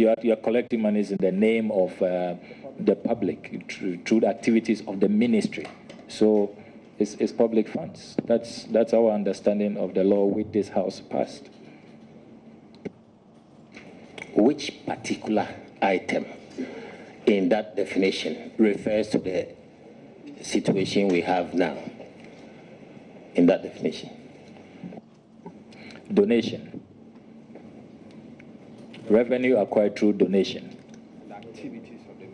you are collecting monies in the name of the public through the activities of the ministry. So it's public funds. That's our understanding of the law which this House passed. Which particular item in that definition refers to the situation we have now in that definition? Donation. Revenue acquired through donation. The activities of the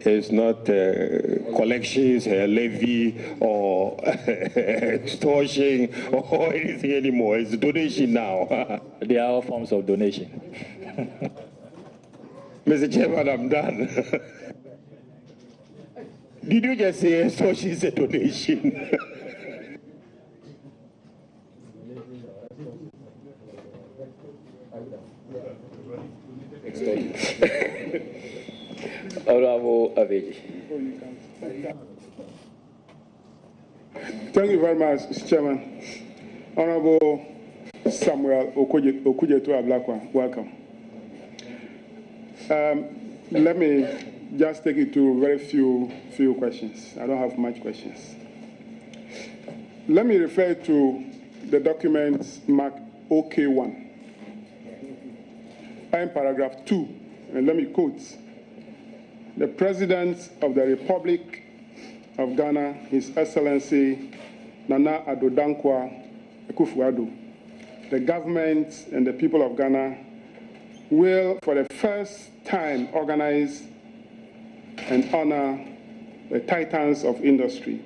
It's not collections, levy, or extortion, or anything anymore. It's donation now. They are all forms of donation. Mr. Chairman, I'm done. Did you just say extortion is a donation? Honorable Aveji. Thank you very much, Mr. Chairman. Honorable Samuel Okujetu Ablakwa, welcome. Let me just take you to very few questions. I don't have much questions. Let me refer to the document marked OK1 and paragraph 2, and let me quote. The President of the Republic of Ghana, His Excellency Nana Addo Dankwa Akufo-Addo, the government and the people of Ghana will, for the first time, organize and honor the titans of industry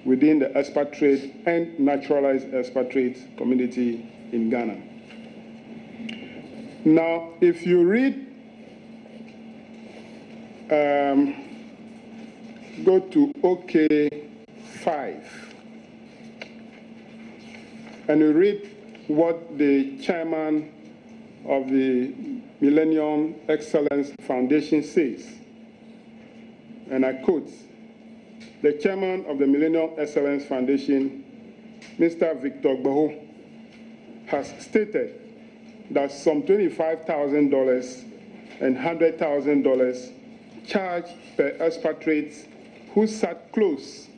within the expatriate and naturalized expatriate community in Ghana. Now, if you read, go to OK5, and you read what the chairman of the Millennium Excellence Foundation says, and I quote, the chairman of the Millennium Excellence Foundation, Mr. Victor Gbaho, has stated that some $25,000 and $100,000 charged per expatriate who sat close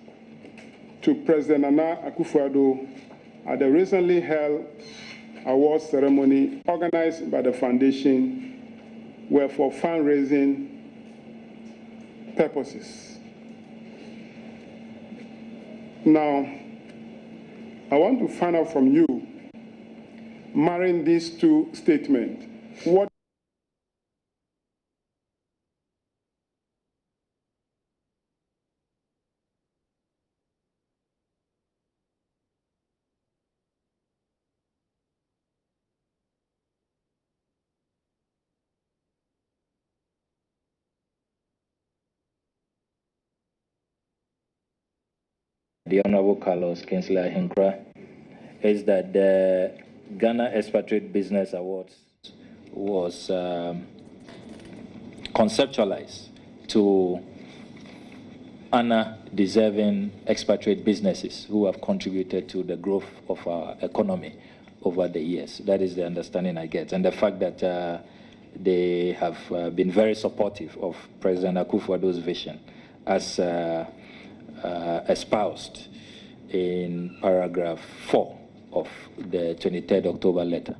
to President Nana Akufo-Addo at the recently held award ceremony organized by the foundation were for fundraising purposes. Now, I want to find out from you, marrying these two statements, what the Honorable Carlos Kinsler Hinkra, is that the Ghana Expatriate Business Awards was conceptualized to honor deserving expatriate businesses who have contributed to the growth of our economy over the years. That is the understanding I get. And the fact that they have been very supportive of President Akufo-Addo's vision as espoused in paragraph 4 of the 23rd October letter.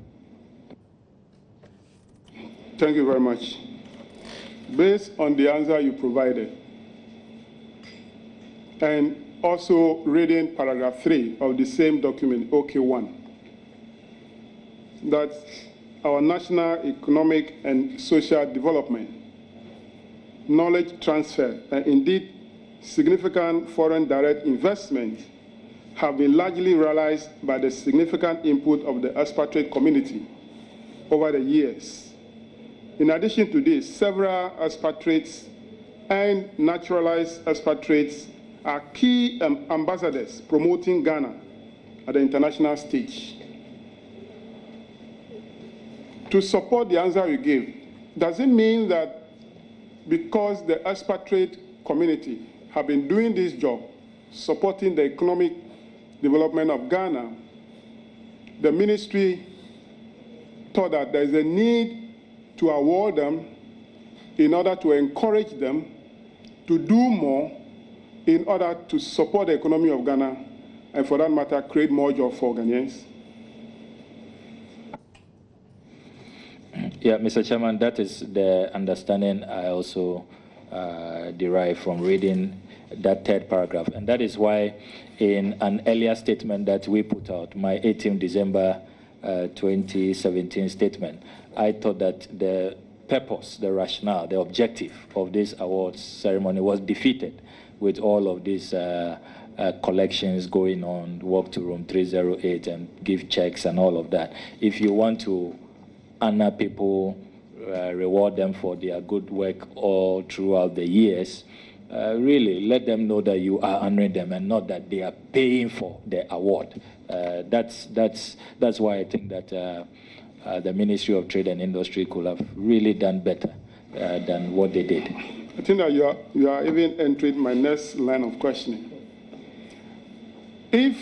Thank you very much. Based on the answer you provided, and also reading paragraph 3 of the same document, OK1, that our national economic and social development, knowledge transfer, and indeed significant foreign direct investment have been largely realized by the significant input of the expatriate community over the years. In addition to this, several expatriates and naturalized expatriates are key ambassadors promoting Ghana at the international stage. To support the answer you gave, does it mean that because the expatriate community have been doing this job, supporting the economic development of Ghana, the ministry thought that there is a need to award them in order to encourage them to do more in order to support the economy of Ghana and, for that matter, create more jobs for Ghanaians? Yeah, Mr. Chairman, that is the understanding I also derive from reading that third paragraph. And that is why in an earlier statement that we put out, my 18 December 2017 statement, I thought that the purpose, the rationale, the objective of this awards ceremony was defeated with all of these collections going on, walk to room 308 and give checks and all of that. If you want to honor people, reward them for their good work all throughout the years, really let them know that you are honoring them and not that they are paying for the award. That's why I think that the Ministry of Trade and Industry could have really done better than what they did. I think that you are even entering my next line of questioning. If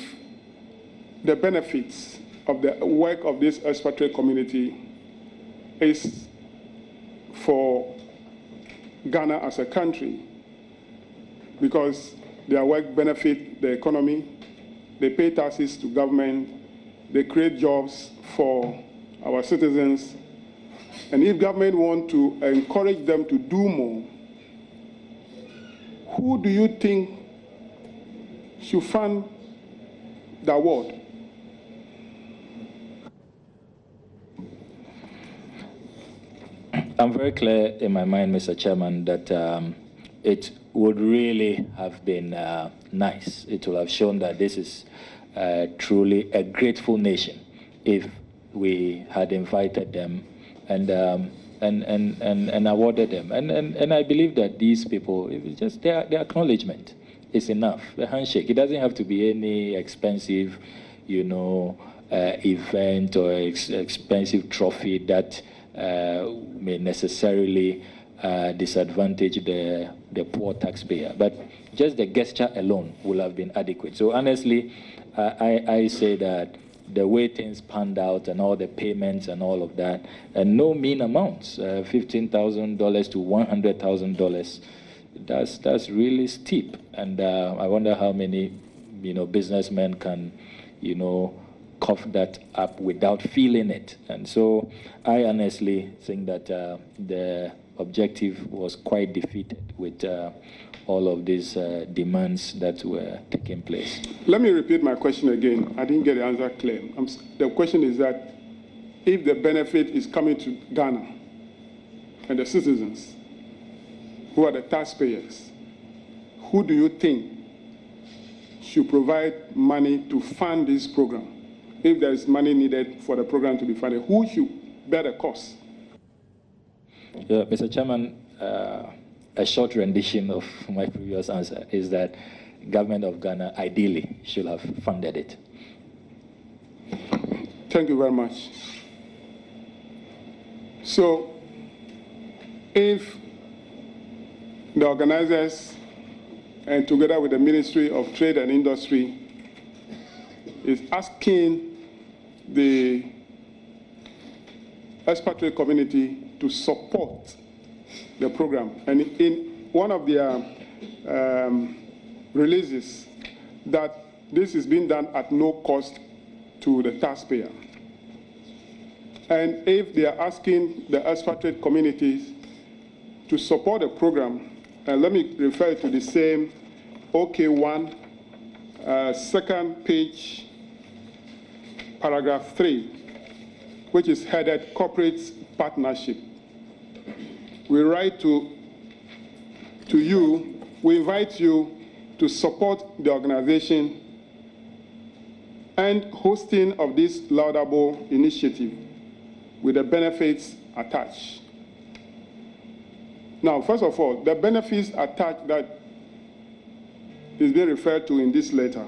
the benefits of the work of this expatriate community is for Ghana as a country, because their work benefit the economy, they pay taxes to government, they create jobs for our citizens, and if government want to encourage them to do more, who do you think should fund the award? I'm very clear in my mind, Mr. Chairman, that it would really have been nice. It would have shown that this is truly a grateful nation if we had invited them and awarded them. And I believe that these people, it's just their acknowledgement is enough. The handshake. It doesn't have to be any expensive, event or expensive trophy that may necessarily disadvantage the poor taxpayer. But just the gesture alone will have been adequate. So honestly, I say that the way things panned out and all the payments and all of that, and no mean amounts, $15,000 to $100,000, that's really steep. And I wonder how many, businessmen can, cough that up without feeling it. And so I honestly think that the objective was quite defeated with all of these demands that were taking place. Let me repeat my question again. I didn't get the answer clear. The question is that if the benefit is coming to Ghana and the citizens, who are the taxpayers, who do you think should provide money to fund this program? If there is money needed for the program to be funded, who should bear the cost? Yeah, Mr. Chairman, a short rendition of my previous answer is that government of Ghana ideally should have funded it. Thank you very much. So, if the organizers and together with the Ministry of Trade and Industry is asking the expatriate community to support the program, and in one of their releases that this is being done at no cost to the taxpayer. And if they are asking the expatriate communities to support the program, let me refer to the same OK1, second page, paragraph 3, which is headed Corporate Partnership. We write to you, we invite you to support the organization and hosting of this laudable initiative with the benefits attached. Now, first of all, the benefits attached that is being referred to in this letter.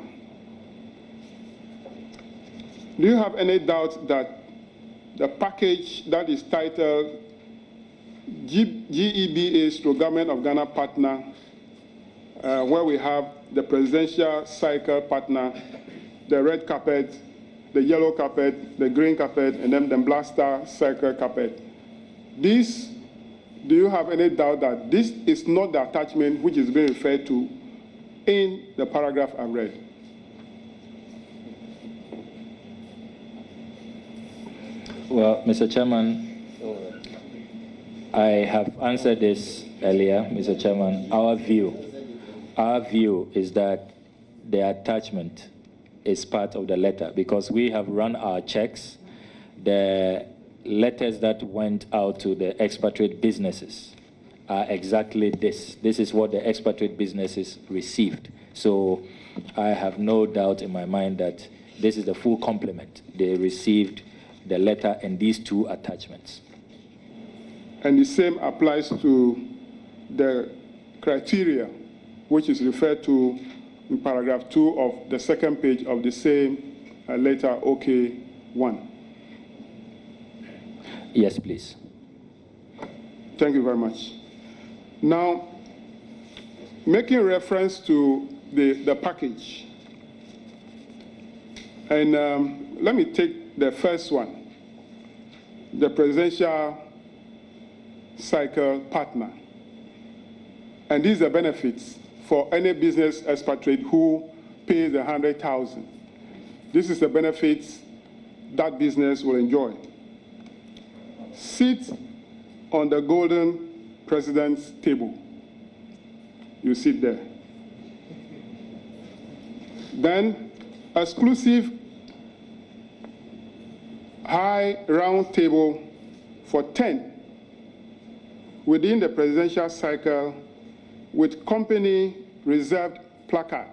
Do you have any doubt that the package that is titled GEBA to Government of Ghana Partner, where we have the presidential cycle partner, the red carpet, the yellow carpet, the green carpet, and then the blaster circle carpet. This, do you have any doubt that this is not the attachment which is being referred to in the paragraph I've read? Well, Mr. Chairman, I have answered this earlier, Mr. Chairman. Our view is that the attachment is part of the letter because we have run our checks. The letters that went out to the expatriate businesses are exactly this. This is what the expatriate businesses received. So I have no doubt in my mind that this is the full complement. They received the letter and these two attachments. And the same applies to the criteria, which is referred to in paragraph 2 of the second page of the same letter OK1. Yes, please. Thank you very much. Now, making reference to the package, and let me take the first one, the presidential cycle partner. And these are benefits for any business expatriate who pays $100,000. This is the benefits that business will enjoy. Sit on the golden president's table. You sit there. Then, exclusive high round table for 10 within the presidential cycle with company reserved placard,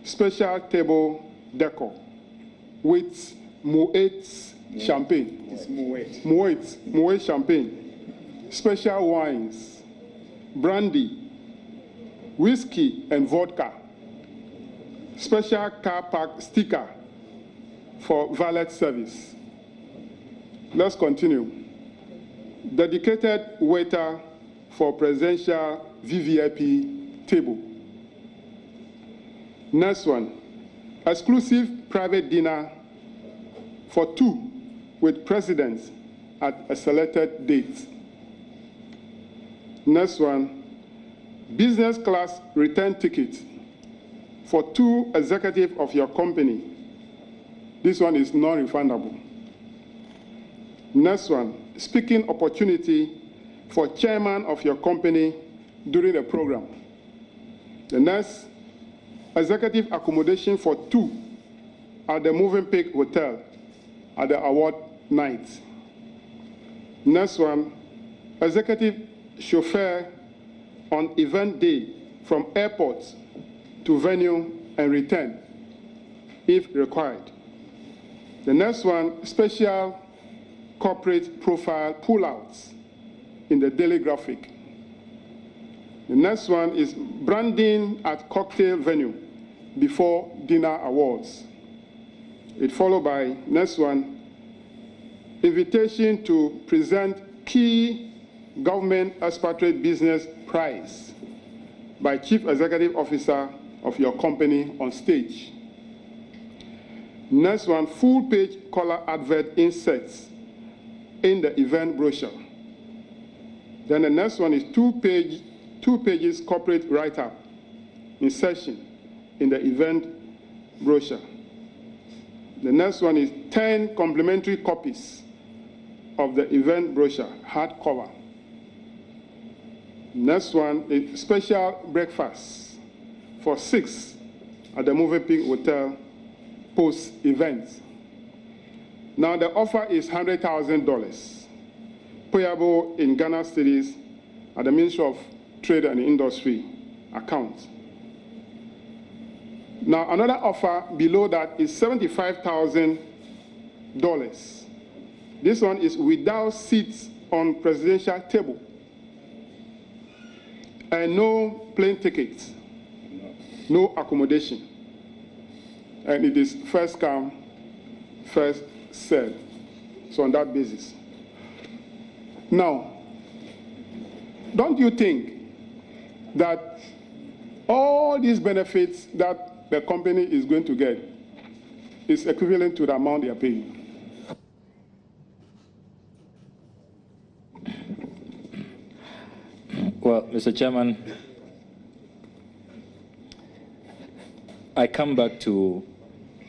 special table decor with Moet champagne. It's Moet. Moet champagne, special wines, brandy, whiskey and vodka, special car park sticker for valet service. Let's continue. Dedicated waiter for presidential VVIP table. Next one, exclusive private dinner for 2 with presidents at a selected date. Next one, business class return ticket for 2 executives of your company. This one is non-refundable. Next one, speaking opportunity for chairman of your company during the program. The next, executive accommodation for 2 at the Movenpick Hotel at the award night. Next one, executive chauffeur on event day from airport to venue and return, if required. The next one, special corporate profile pullouts in the daily graphic. The next one is branding at cocktail venue before dinner awards. It followed by, next one, invitation to present key government expatriate business prize by Chief Executive Officer of your company on stage. Next one, full-page color advert inserts in the event brochure. Then the next one is 2 pages corporate write-up insertion in the event brochure. The next one is 10 complimentary copies of the event brochure, hardcover. Next one is special breakfast for 6 at the Movenpick Hotel post-event. Now the offer is $100,000, payable in Ghana cedis at the Ministry of Trade and Industry account. Now another offer below that is $75,000. This one is without seats on presidential table and no plane tickets, no accommodation. And it is first come, first served. So on that basis. Now, don't you think that all these benefits that the company is going to get is equivalent to the amount they are paying. Well, Mr. Chairman, I come back to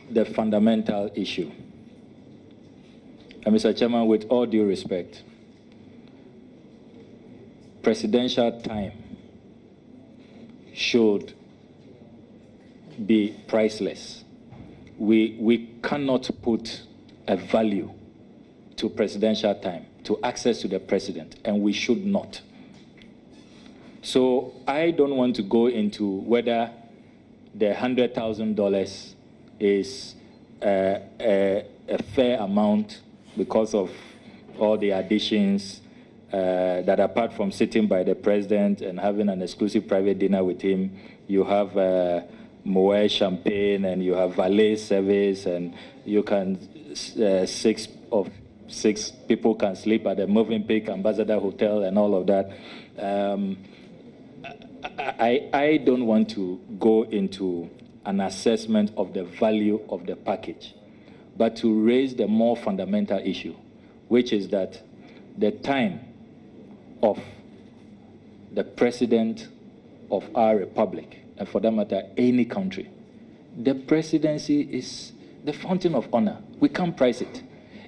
the fundamental issue. And Mr. Chairman, with all due respect, presidential time should be priceless. We cannot put a value to presidential time, to access to the president, and we should not. So I don't want to go into whether the $100,000 is a fair amount because of all the additions that apart from sitting by the president and having an exclusive private dinner with him, you have Moet champagne and you have valet service and you can, six people can sleep at the Movenpick Ambassador Hotel and all of that. I don't want to go into an assessment of the value of the package, but to raise the more fundamental issue, which is that the time of the president of our republic, and for that matter, any country, the presidency is the fountain of honor. We can't price it.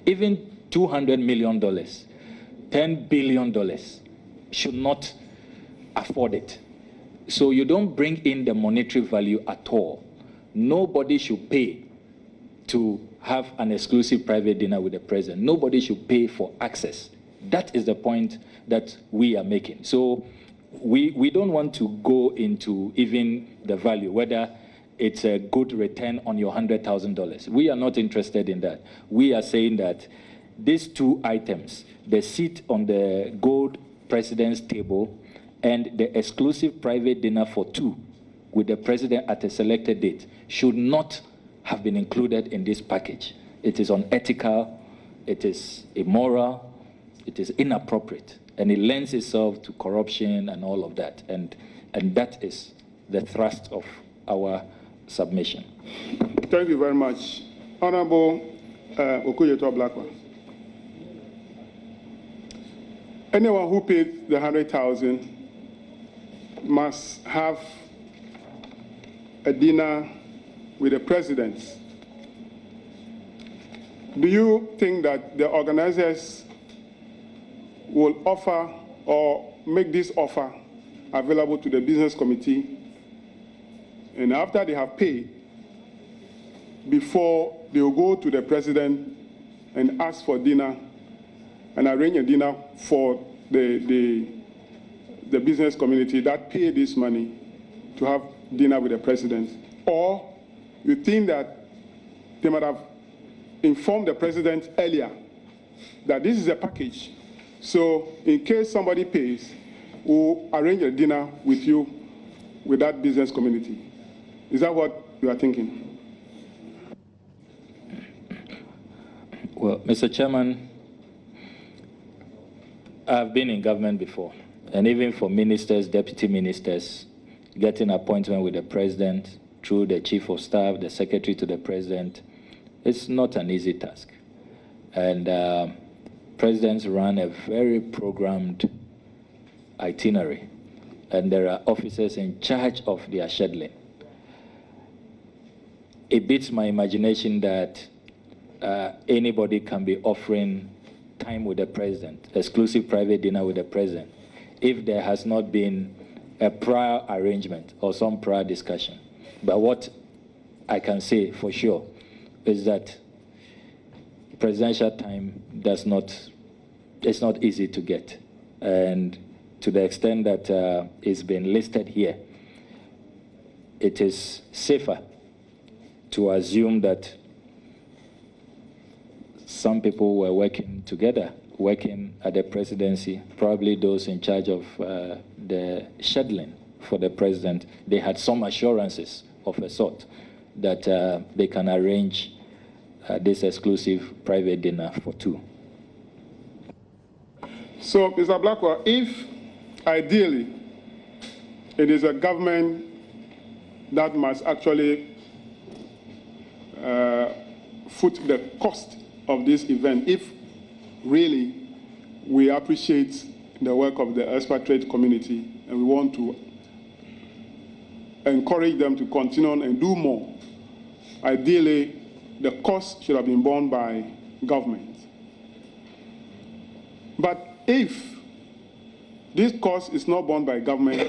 Even $200 million, $10 billion should not afford it. So you don't bring in the monetary value at all. Nobody should pay to have an exclusive private dinner with the president. Nobody should pay for access. That is the point that we are making. So we don't want to go into even the value, whether it's a good return on your $100,000. We are not interested in that. We are saying that these two items, the seat on the gold president's table and the exclusive private dinner for two with the president at a selected date, should not have been included in this package. It is unethical, it is immoral, it is inappropriate, and it lends itself to corruption and all of that. And that is the thrust of our submission. Thank you very much. Honorable Okuyeto Blakwa. Anyone who paid the 100,000 must have a dinner with the president. Do you think that the organizers will offer or make this offer available to the business committee, and after they have paid, before they will go to the president and ask for dinner and arrange a dinner for the business community that pay this money to have dinner with the president? Or you think that they might have informed the president earlier that this is a package, so in case somebody pays, we'll arrange a dinner with you, with that business community? Is that what you are thinking? Well, Mr. Chairman, I've been in government before, and even for ministers, deputy ministers, getting appointment with the president through the chief of staff, the secretary to the president, it's not an easy task. And presidents run a very programmed itinerary, and there are officers in charge of their scheduling. It beats my imagination that anybody can be offering time with the president, exclusive private dinner with the president, if there has not been a prior arrangement or some prior discussion. But what I can say for sure is that presidential time it's not easy to get. And to the extent that it's been listed here, it is safer to assume that some people were working together, working at the presidency, probably those in charge of the scheduling for the president. They had some assurances of a sort that they can arrange this exclusive private dinner for two. So, Mr. Blackwell, if ideally it is a government that must actually foot the cost of this event if really we appreciate the work of the expatriate community and we want to encourage them to continue on and do more. Ideally, the cost should have been borne by government. But if this cost is not borne by government,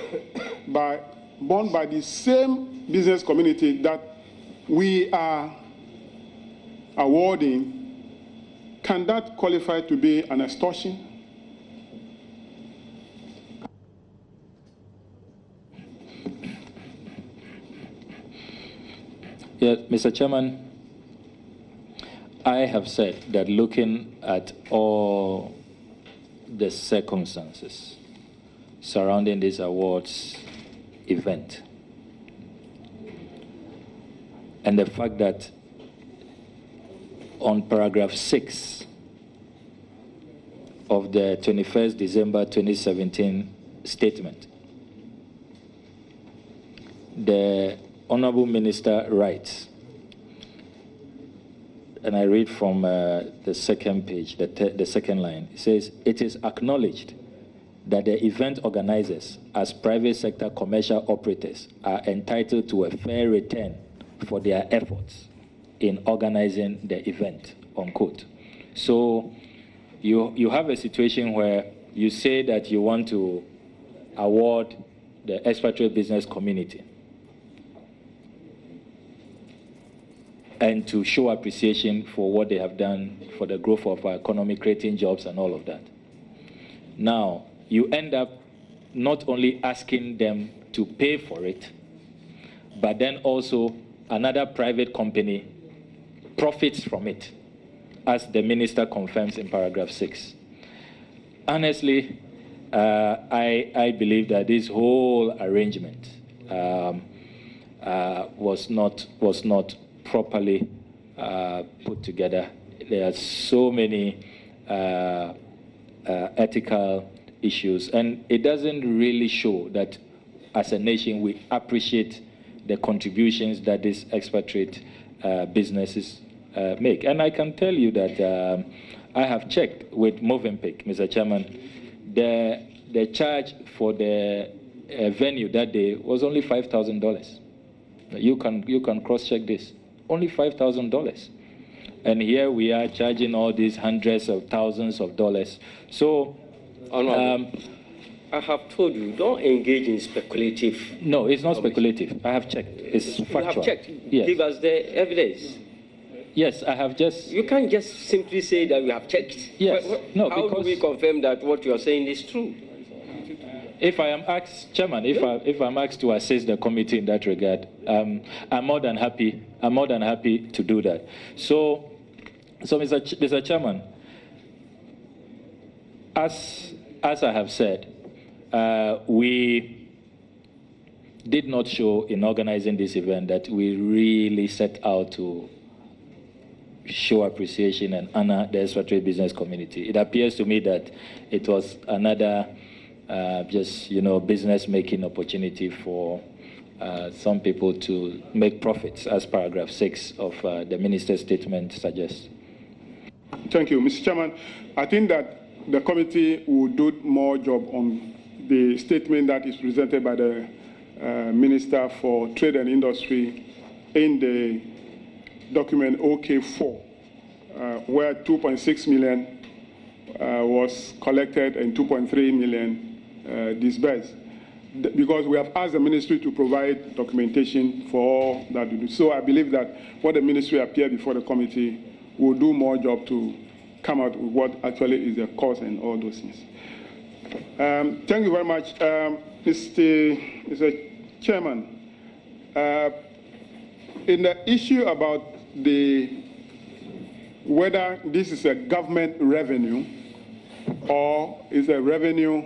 borne by the same business community that we are awarding, can that qualify to be an extortion? Yeah, Mr. Chairman, I have said that looking at all the circumstances surrounding this awards event and the fact that on paragraph 6 of the 21st December 2017 statement, the Honorable Minister writes, and I read from the second page, the second line. It says, "It is acknowledged that the event organizers, as private sector commercial operators, are entitled to a fair return for their efforts in organizing the event," unquote. So you have a situation where you say that you want to award the expatriate business community and to show appreciation for what they have done for the growth of our economy, creating jobs and all of that. Now, you end up not only asking them to pay for it, but then also another private company profits from it, as the minister confirms in paragraph 6. Honestly, I believe that this whole arrangement was not properly put together. There are so many ethical issues, and it doesn't really show that as a nation we appreciate the contributions that these expatriate businesses make. And I can tell you that I have checked with Movenpick, Mr. Chairman, the charge for the venue that day was only $5,000. You can cross-check this. Only $5,000. And here we are charging all these hundreds of thousands of dollars. So, I have told you, don't engage in speculative. No, it's not speculative. I have checked. It's factual. You have checked. Yes. Give us the evidence. Yes, I have just... You can't just simply say that we have checked. Yes. No, how do we confirm that what you are saying is true? If I am asked, Chairman, if I'm asked to assist the committee in that regard, I'm more than happy. I'm more than happy to do that. So Mr. Chairman, as I have said, we did not show in organizing this event that we really set out to show appreciation and honor the expatriate business community. It appears to me that it was another business-making opportunity for some people to make profits, as paragraph 6 of the minister's statement suggests. Thank you, Mr. Chairman. I think that the committee will do more job on the statement that is presented by the Minister for Trade and Industry in the document OK4, where 2.6 million was collected and 2.3 million disbursed. Because we have asked the ministry to provide documentation for all that we do. So I believe that when the ministry appear before the committee, will do more job to come out with what actually is the cause and all those things. Thank you very much. Mr. Chairman, in the issue about whether this is a government revenue or is a revenue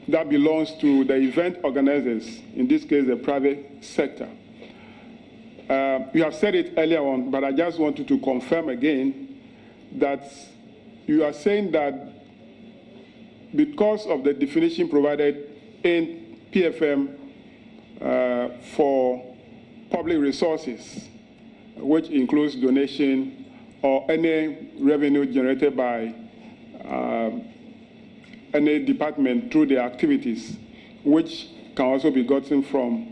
that belongs to the event organizers, in this case the private sector. You have said it earlier on, but I just wanted to confirm again that you are saying that because of the definition provided in PFM for public resources, which includes donation or any revenue generated by any department through their activities, which can also be gotten from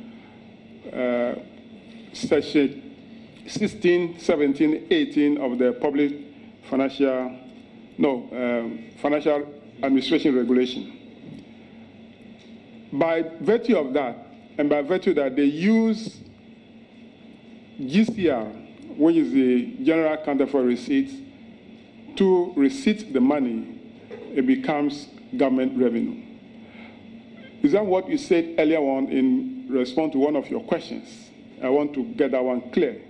section 16, 17, 18 of the Financial Administration Regulation. By virtue of that, and by virtue that they use GCR, which is the General Counter for Receipts, to receipt the money, it becomes government revenue. Is that what you said earlier on in response to one of your questions? I want to get that one clear.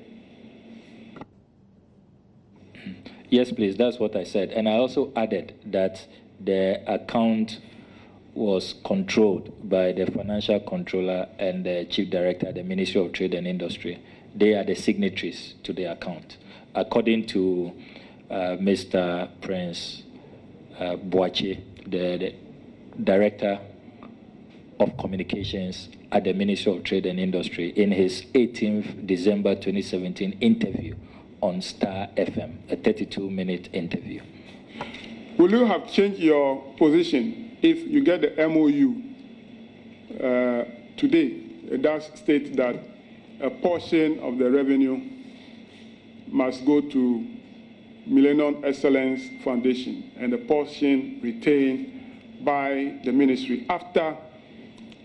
Yes, please, that's what I said. And I also added that the account was controlled by the financial controller and the chief director at the Ministry of Trade and Industry. They are the signatories to the account. According to Mr. Prince Boache, the director of communications at the Ministry of Trade and Industry, in his 18th December 2017 interview on Star FM, a 32-minute interview. Will you have changed your position if you get the MOU today? It does state that a portion of the revenue must go to Millennium Excellence Foundation and a portion retained by the ministry after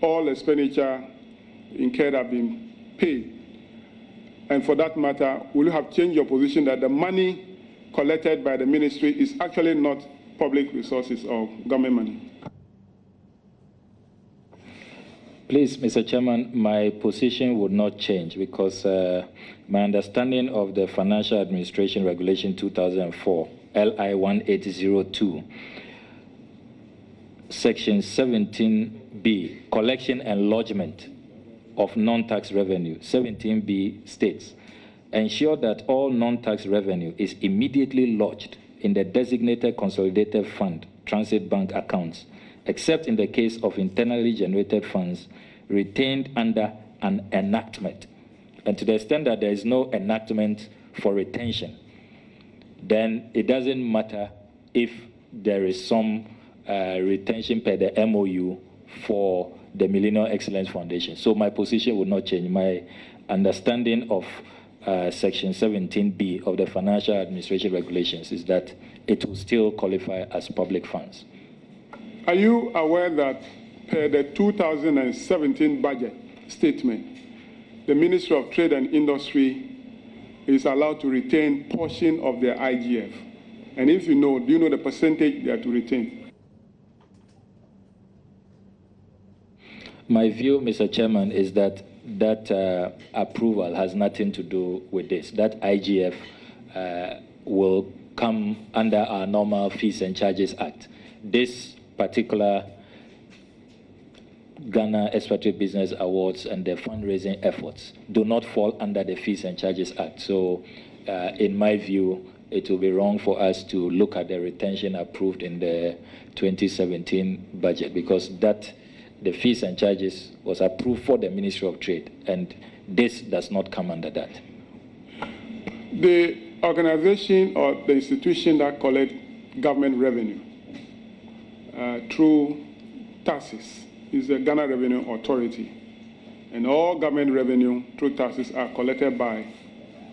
all expenditure incurred have been paid. And for that matter, will you have changed your position that the money collected by the ministry is actually not public resources or government money? Please, Mr. Chairman, my position would not change because my understanding of the Financial Administration Regulation 2004, LI 1802, Section 17B, collection and lodgement of non-tax revenue, 17B states, ensure that all non-tax revenue is immediately lodged in the designated consolidated fund, transit bank accounts, except in the case of internally generated funds retained under an enactment. And to the extent that there is no enactment for retention, then it doesn't matter if there is some retention per the MOU for the Millennium Excellence Foundation. So my position would not change. My understanding of Section 17B of the Financial Administration Regulations is that it will still qualify as public funds. Are you aware that per the 2017 budget statement, the Ministry of Trade and Industry is allowed to retain portion of their IGF? And if you know, do you know the percentage they are to retain? My view, Mr. Chairman, is that approval has nothing to do with this. That IGF will come under our normal Fees and Charges Act. This particular Ghana Expatriate Business Awards and the fundraising efforts do not fall under the Fees and Charges Act. So in my view, it will be wrong for us to look at the retention approved in the 2017 budget because the fees and charges was approved for the Ministry of Trade, and this does not come under that. The organization or the institution that collects government revenue through taxes is the Ghana Revenue Authority, and all government revenue through taxes are collected by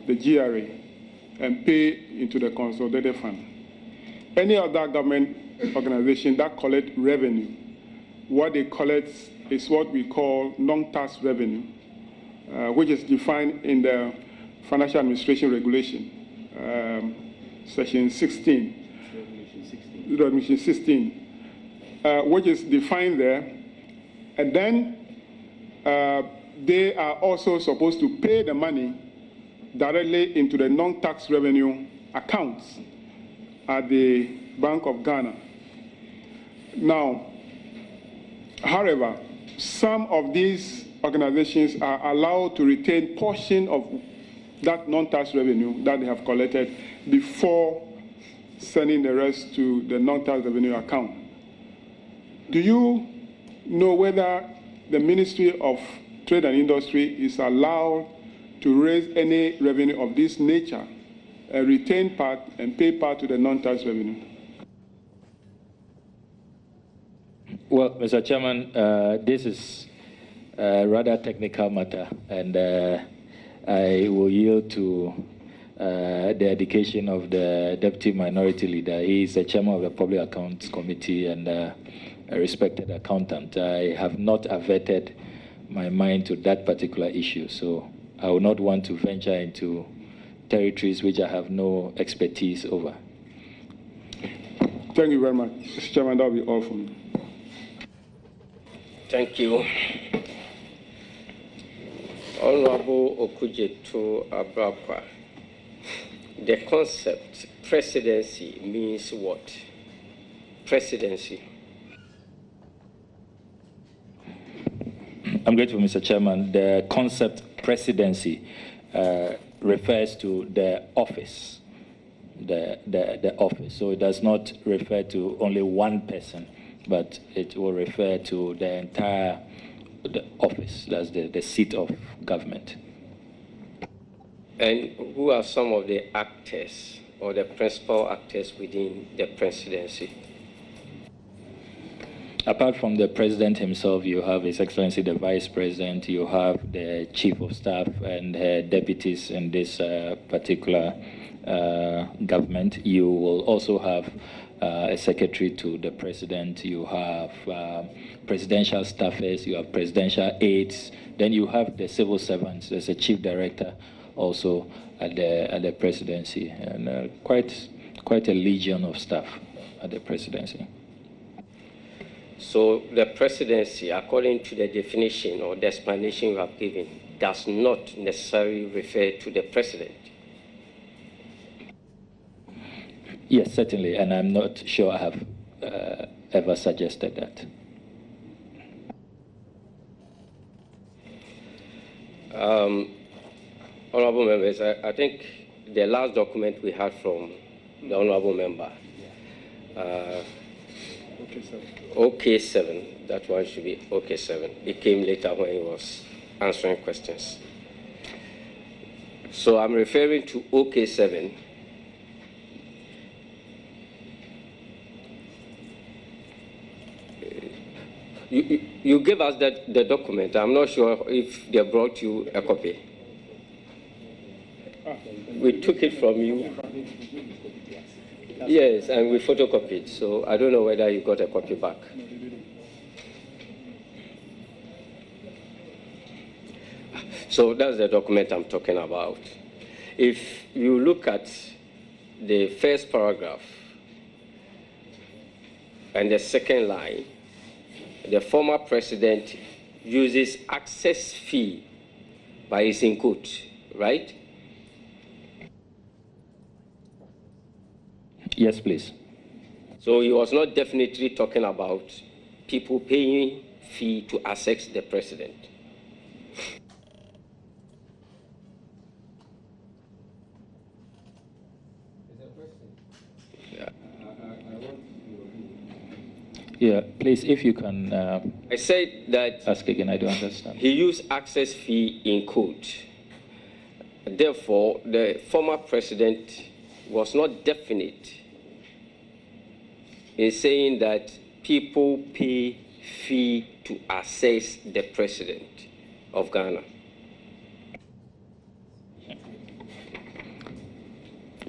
the GRA and paid into the consolidated fund. Any other government organization that collects revenue, what they collect is what we call non-tax revenue, which is defined in the Financial Administration Regulation, Section 16, Regulation 16, which is defined there. And then they are also supposed to pay the money directly into the non-tax revenue accounts at the Bank of Ghana. Now, however, some of these organizations are allowed to retain portion of that non-tax revenue that they have collected before sending the rest to the non-tax revenue account. Do you know whether the Ministry of Trade and Industry is allowed to raise any revenue of this nature, retain part and pay part to the non-tax revenue? Well, Mr. Chairman, this is a rather technical matter, and I will yield to the education of the Deputy Minority Leader. He is the Chairman of the Public Accounts Committee and a respected accountant. I have not averted my mind to that particular issue, so I would not want to venture into territories which I have no expertise over. Thank you very much. Mr. Chairman, that will be all for me. Thank you. Honorable Okujeto Abrapa, the concept presidency means what? Presidency. I'm grateful, Mr. Chairman. The concept presidency refers to the office, the office. So it does not refer to only one person, but it will refer to the entire office. That's the seat of government. And who are some of the actors or the principal actors within the presidency? Apart from the president himself, you have His Excellency the Vice President, you have the Chief of Staff and deputies in this particular government. You will also have a secretary to the president, you have presidential staffers, you have presidential aides, then you have the civil servants. There's a chief director also at the presidency, and quite a legion of staff at the presidency. So the presidency, according to the definition or the explanation you have given, does not necessarily refer to the president. Yes, certainly, and I'm not sure I have ever suggested that. Honorable members, I think the last document we had from the honorable member, OK7, that one should be OK7. It came later when he was answering questions. So I'm referring to OK7. You gave us the document. I'm not sure if they brought you a copy. We took it from you. Yes, and we photocopied. So I don't know whether you got a copy back. So that's the document I'm talking about. If you look at the first paragraph and the second line, the former president uses access fee by his in quote, right? Yes, please. So he was not definitely talking about people paying fee to access the president. Yeah, please, if you can I said that ask again, I don't understand. he used access fee in quote. Therefore, the former president was not definite in saying that people pay fee to access the president of Ghana.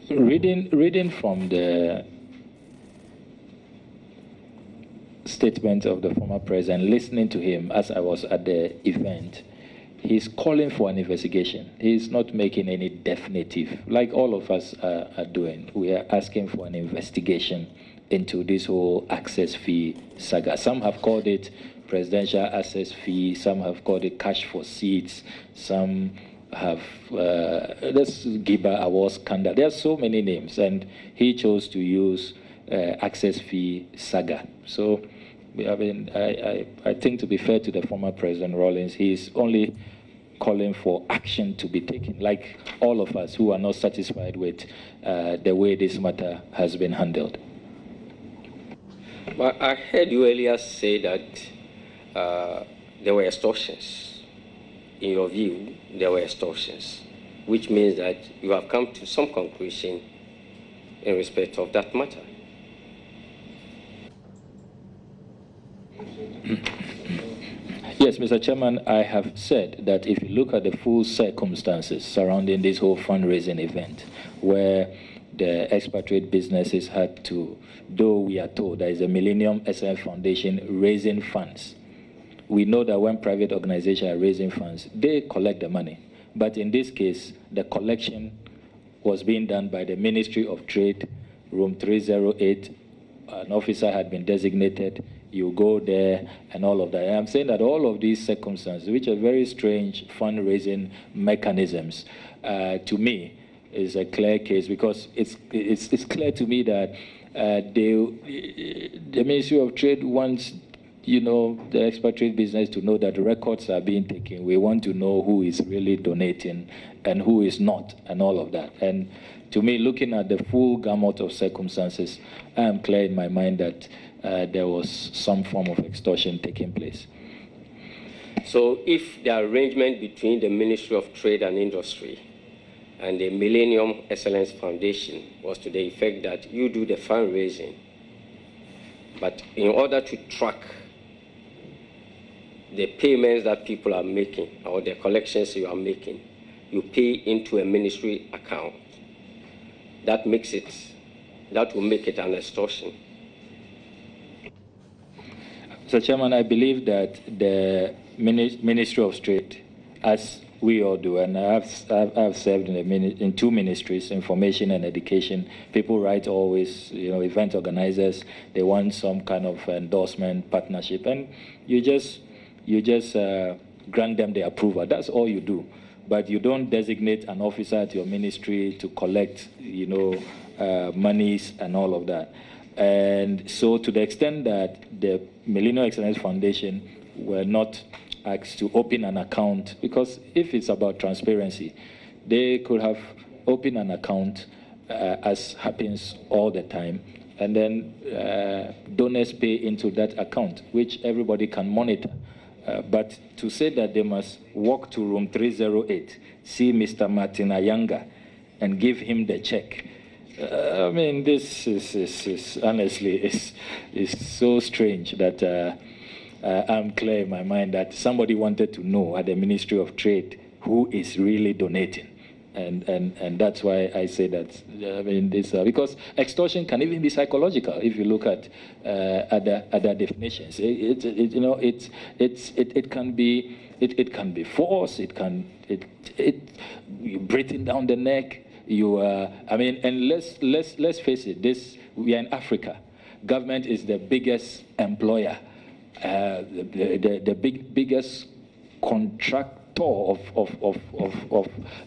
Reading from the statement of the former president, listening to him as I was at the event, he's calling for an investigation. He's not making any definitive, like all of us are doing. We are asking for an investigation into this whole access fee saga. Some have called it presidential access fee, some have called it cash for seats, some have this Giba Award scandal. There are so many names, and he chose to use access fee saga. So, I mean, I think, to be fair to the former President Rawlings, he's only calling for action to be taken, like all of us who are not satisfied with the way this matter has been handled. But I heard you earlier say that there were extortions. In your view, there were extortions. which means that you have come to some conclusion in respect of that matter. Yes, Mr. Chairman, I have said that if you look at the full circumstances surrounding this whole fundraising event, where the expatriate businesses had to, though we are told there is a Millennium Excellence Foundation raising funds. We know that when private organizations are raising funds, they collect the money. But in this case, the collection was being done by the Ministry of Trade, room 308. An officer had been designated. You go there and all of that. And I'm saying that all of these circumstances, which are very strange fundraising mechanisms, to me, is a clear case, because it's clear to me that the Ministry of Trade wants, the expatriate business to know that records are being taken. We want to know who is really donating and who is not, and all of that. And to me, looking at the full gamut of circumstances, I am clear in my mind that there was some form of extortion taking place. So if the arrangement between the Ministry of Trade and Industry and the Millennium Excellence Foundation was to the effect that you do the fundraising, but in order to track the payments that people are making or the collections you are making, you pay into a ministry account. That will make it an extortion. Mr. Chairman, I believe that the Ministry of Trade, as we all do, and I've served in two ministries, information and education. People write always, event organizers, they want some kind of endorsement, partnership, and you just grant them the approval. That's all you do. But you don't designate an officer at your ministry to collect, monies and all of that. And so to the extent that the Millennium Excellence Foundation were not asked to open an account, because if it's about transparency, they could have opened an account as happens all the time, and then donors pay into that account, which everybody can monitor. But to say that they must walk to room 308, see Mr. Martin Ayanga, and give him the check, this is honestly is so strange that I'm clear in my mind that somebody wanted to know at the Ministry of Trade who is really donating. And that's why I say that, because extortion can even be psychological if you look at other definitions. It can be force. You breathing down the neck. And let's face it. We are in Africa. Government is the biggest employer, the biggest contractor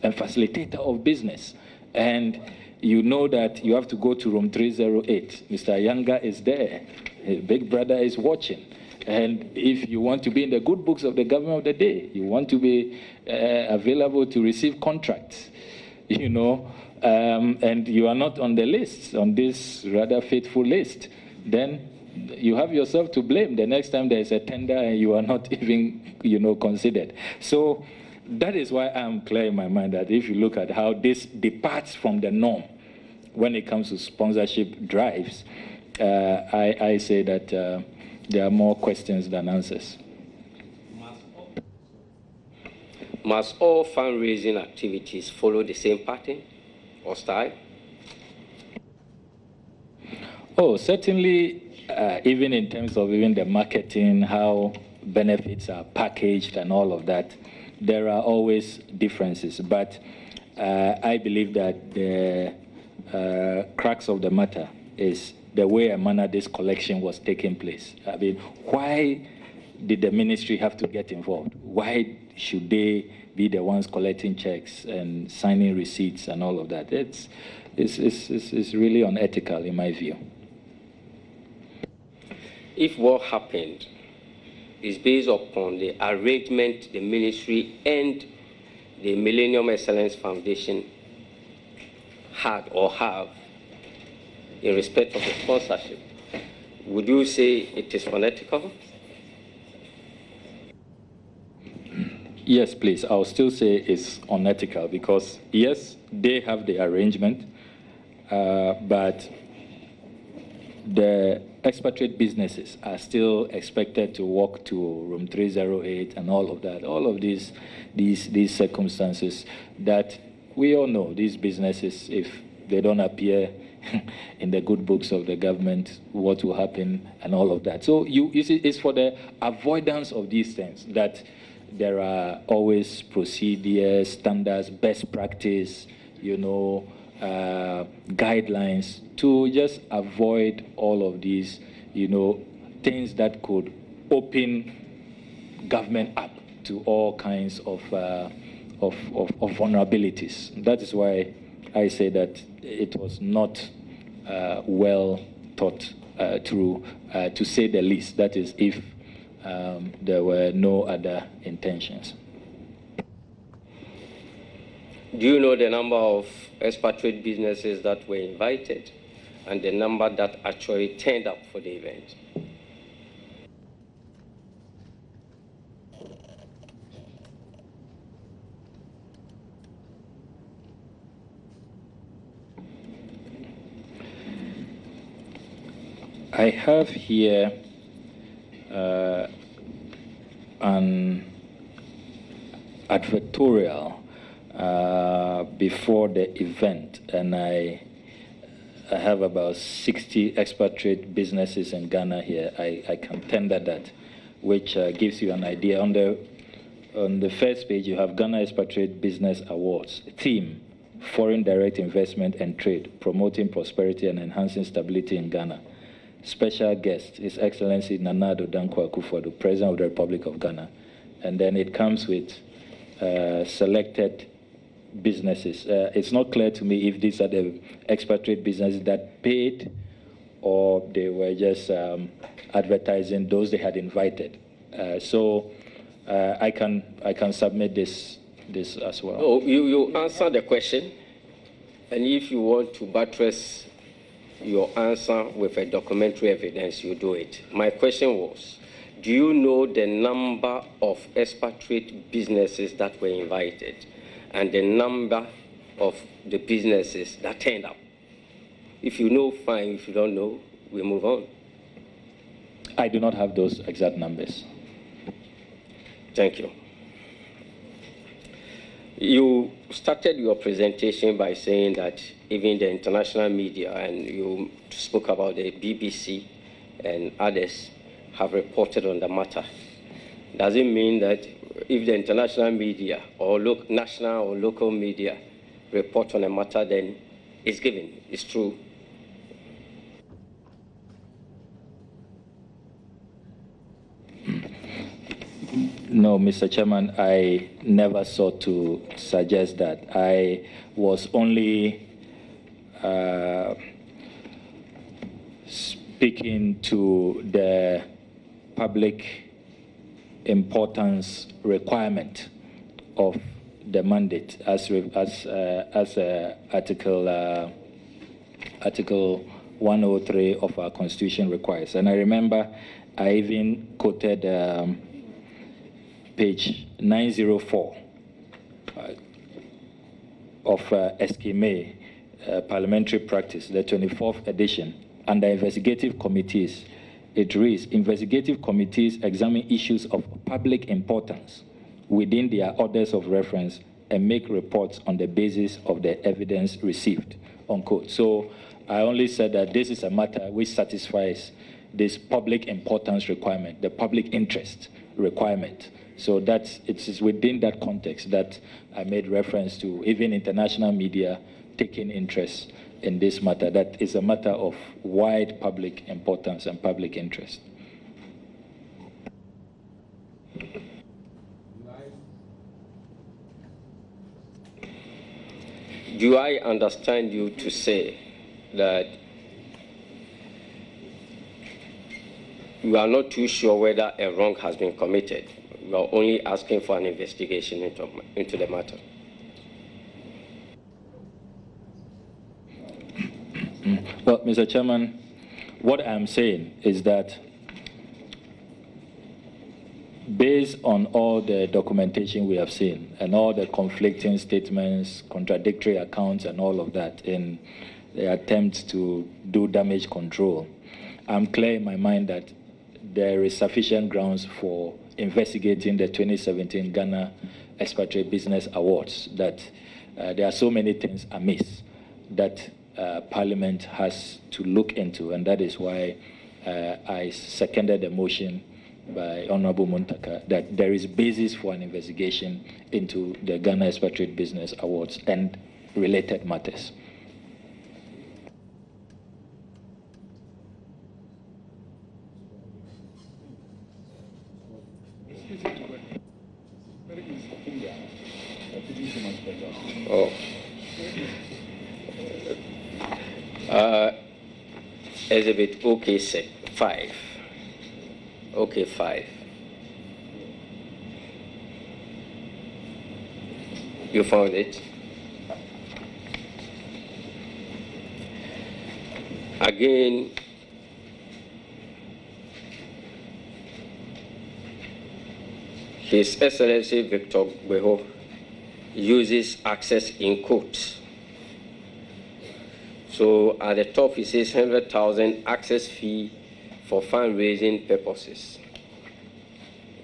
and facilitator of business. And you know that you have to go to room 308. Mr. Ayanga is there. His big brother is watching. And if you want to be in the good books of the government of the day, you want to be available to receive contracts, and you are not on the list, on this rather faithful list, then you have yourself to blame the next time there is a tender and you are not even, considered. So that is why I'm clear in my mind that if you look at how this departs from the norm when it comes to sponsorship drives, I say that there are more questions than answers. Must all fundraising activities follow the same pattern or style? Oh, certainly. Even in terms of even the marketing, how benefits are packaged and all of that, there are always differences. But I believe that the crux of the matter is the way and manner this collection was taking place. Why did the ministry have to get involved? Why should they be the ones collecting checks and signing receipts and all of that? It's really unethical in my view. If what happened is based upon the arrangement the ministry and the Millennium Excellence Foundation had or have in respect of the sponsorship, would you say it is unethical? Yes, please. I'll still say it's unethical because, yes, they have the arrangement, but the expatriate businesses are still expected to walk to room 308 and all of that. All of these circumstances that we all know, these businesses, if they don't appear in the good books of the government, what will happen and all of that. So you see, it's for the avoidance of these things that there are always procedures, standards, best practice, guidelines to just avoid all of these, things that could open government up to all kinds of vulnerabilities. That is why I say that it was not well thought through, to say the least. That is, if there were no other intentions. Do you know the number of expatriate businesses that were invited and the number that actually turned up for the event? I have here an advertorial before the event, and I have about 60 expatriate businesses in Ghana here. I can tender that, which gives you an idea. On the first page, you have Ghana Expatriate Business Awards. Theme: Foreign Direct Investment and Trade, Promoting Prosperity and Enhancing Stability in Ghana. Special guest, His Excellency Nana Addo Dankwa Akufo-Addo, President of the Republic of Ghana. And then it comes with selected businesses. It's not clear to me if these are the expatriate businesses that paid or they were just advertising those they had invited. So I can submit this as well. No, you answer the question, and if you want to buttress your answer with a documentary evidence, you do it. My question was, do you know the number of expatriate businesses that were invited and the number of the businesses that turned up? If you know, fine. If you don't know, we move on. I do not have those exact numbers. Thank you. You started your presentation by saying that even the international media, and you spoke about the BBC and others, have reported on the matter. Does it mean that if the international media or national or local media report on a matter, then it's given, it's true? No, Mr. Chairman, I never sought to suggest that. I was only speaking to the public importance requirement of the mandate as Article 103 of our Constitution requires. And I remember I even quoted page 904 of Esquimé Parliamentary Practice, the 24th edition, under investigative committees. It reads, investigative committees examine issues of public importance within their orders of reference and make reports on the basis of the evidence received, unquote. So I only said that this is a matter which satisfies this public importance requirement, the public interest requirement. So it is within that context that I made reference to even international media taking interest in this matter. That is a matter of wide public importance and public interest. Do I understand you to say that you are not too sure whether a wrong has been committed? You are only asking for an investigation into the matter. Well, Mr. Chairman, what I'm saying is that based on all the documentation we have seen and all the conflicting statements, contradictory accounts, and all of that in the attempt to do damage control, I'm clear in my mind that there is sufficient grounds for investigating the 2017 Ghana Expatriate Business Awards, that there are so many things amiss that Parliament has to look into, and that is why I seconded the motion by Honorable Muntaka that there is basis for an investigation into the Ghana Expatriate Business Awards and related matters. Oh. Exhibit OK 5. OK 5. You found it? Again, His Excellency Victor Beho uses access in quotes. So at the top, it says 100,000 access fee for fundraising purposes.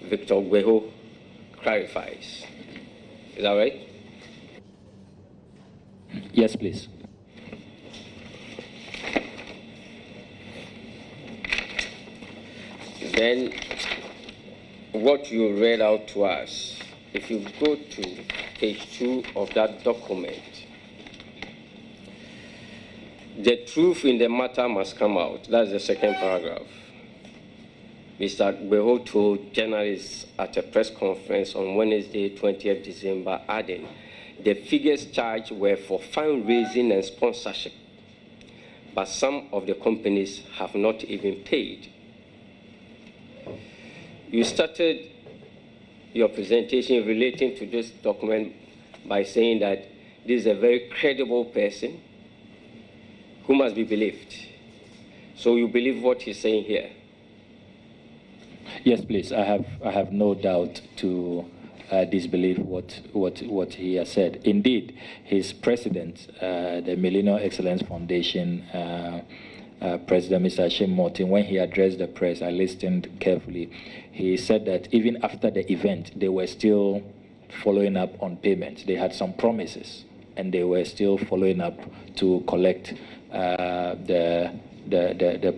Victor Beho clarifies. Is that right? Yes, please. Then what you read out to us, if you go to page 2 of that document, the truth in the matter must come out. That's the second paragraph. Mr. Beho told journalists at a press conference on Wednesday, 20th December, adding, the figures charged were for fundraising and sponsorship, but some of the companies have not even paid. You started your presentation relating to this document by saying that this is a very credible person who must be believed. So you believe what he's saying here? Yes, please. I have no doubt to disbelieve what he has said. Indeed, his president, the Millennium Excellence Foundation, President Mr. Ashim Morton, when he addressed the press, I listened carefully. He said that even after the event, they were still following up on payments. They had some promises, and they were still following up to collect the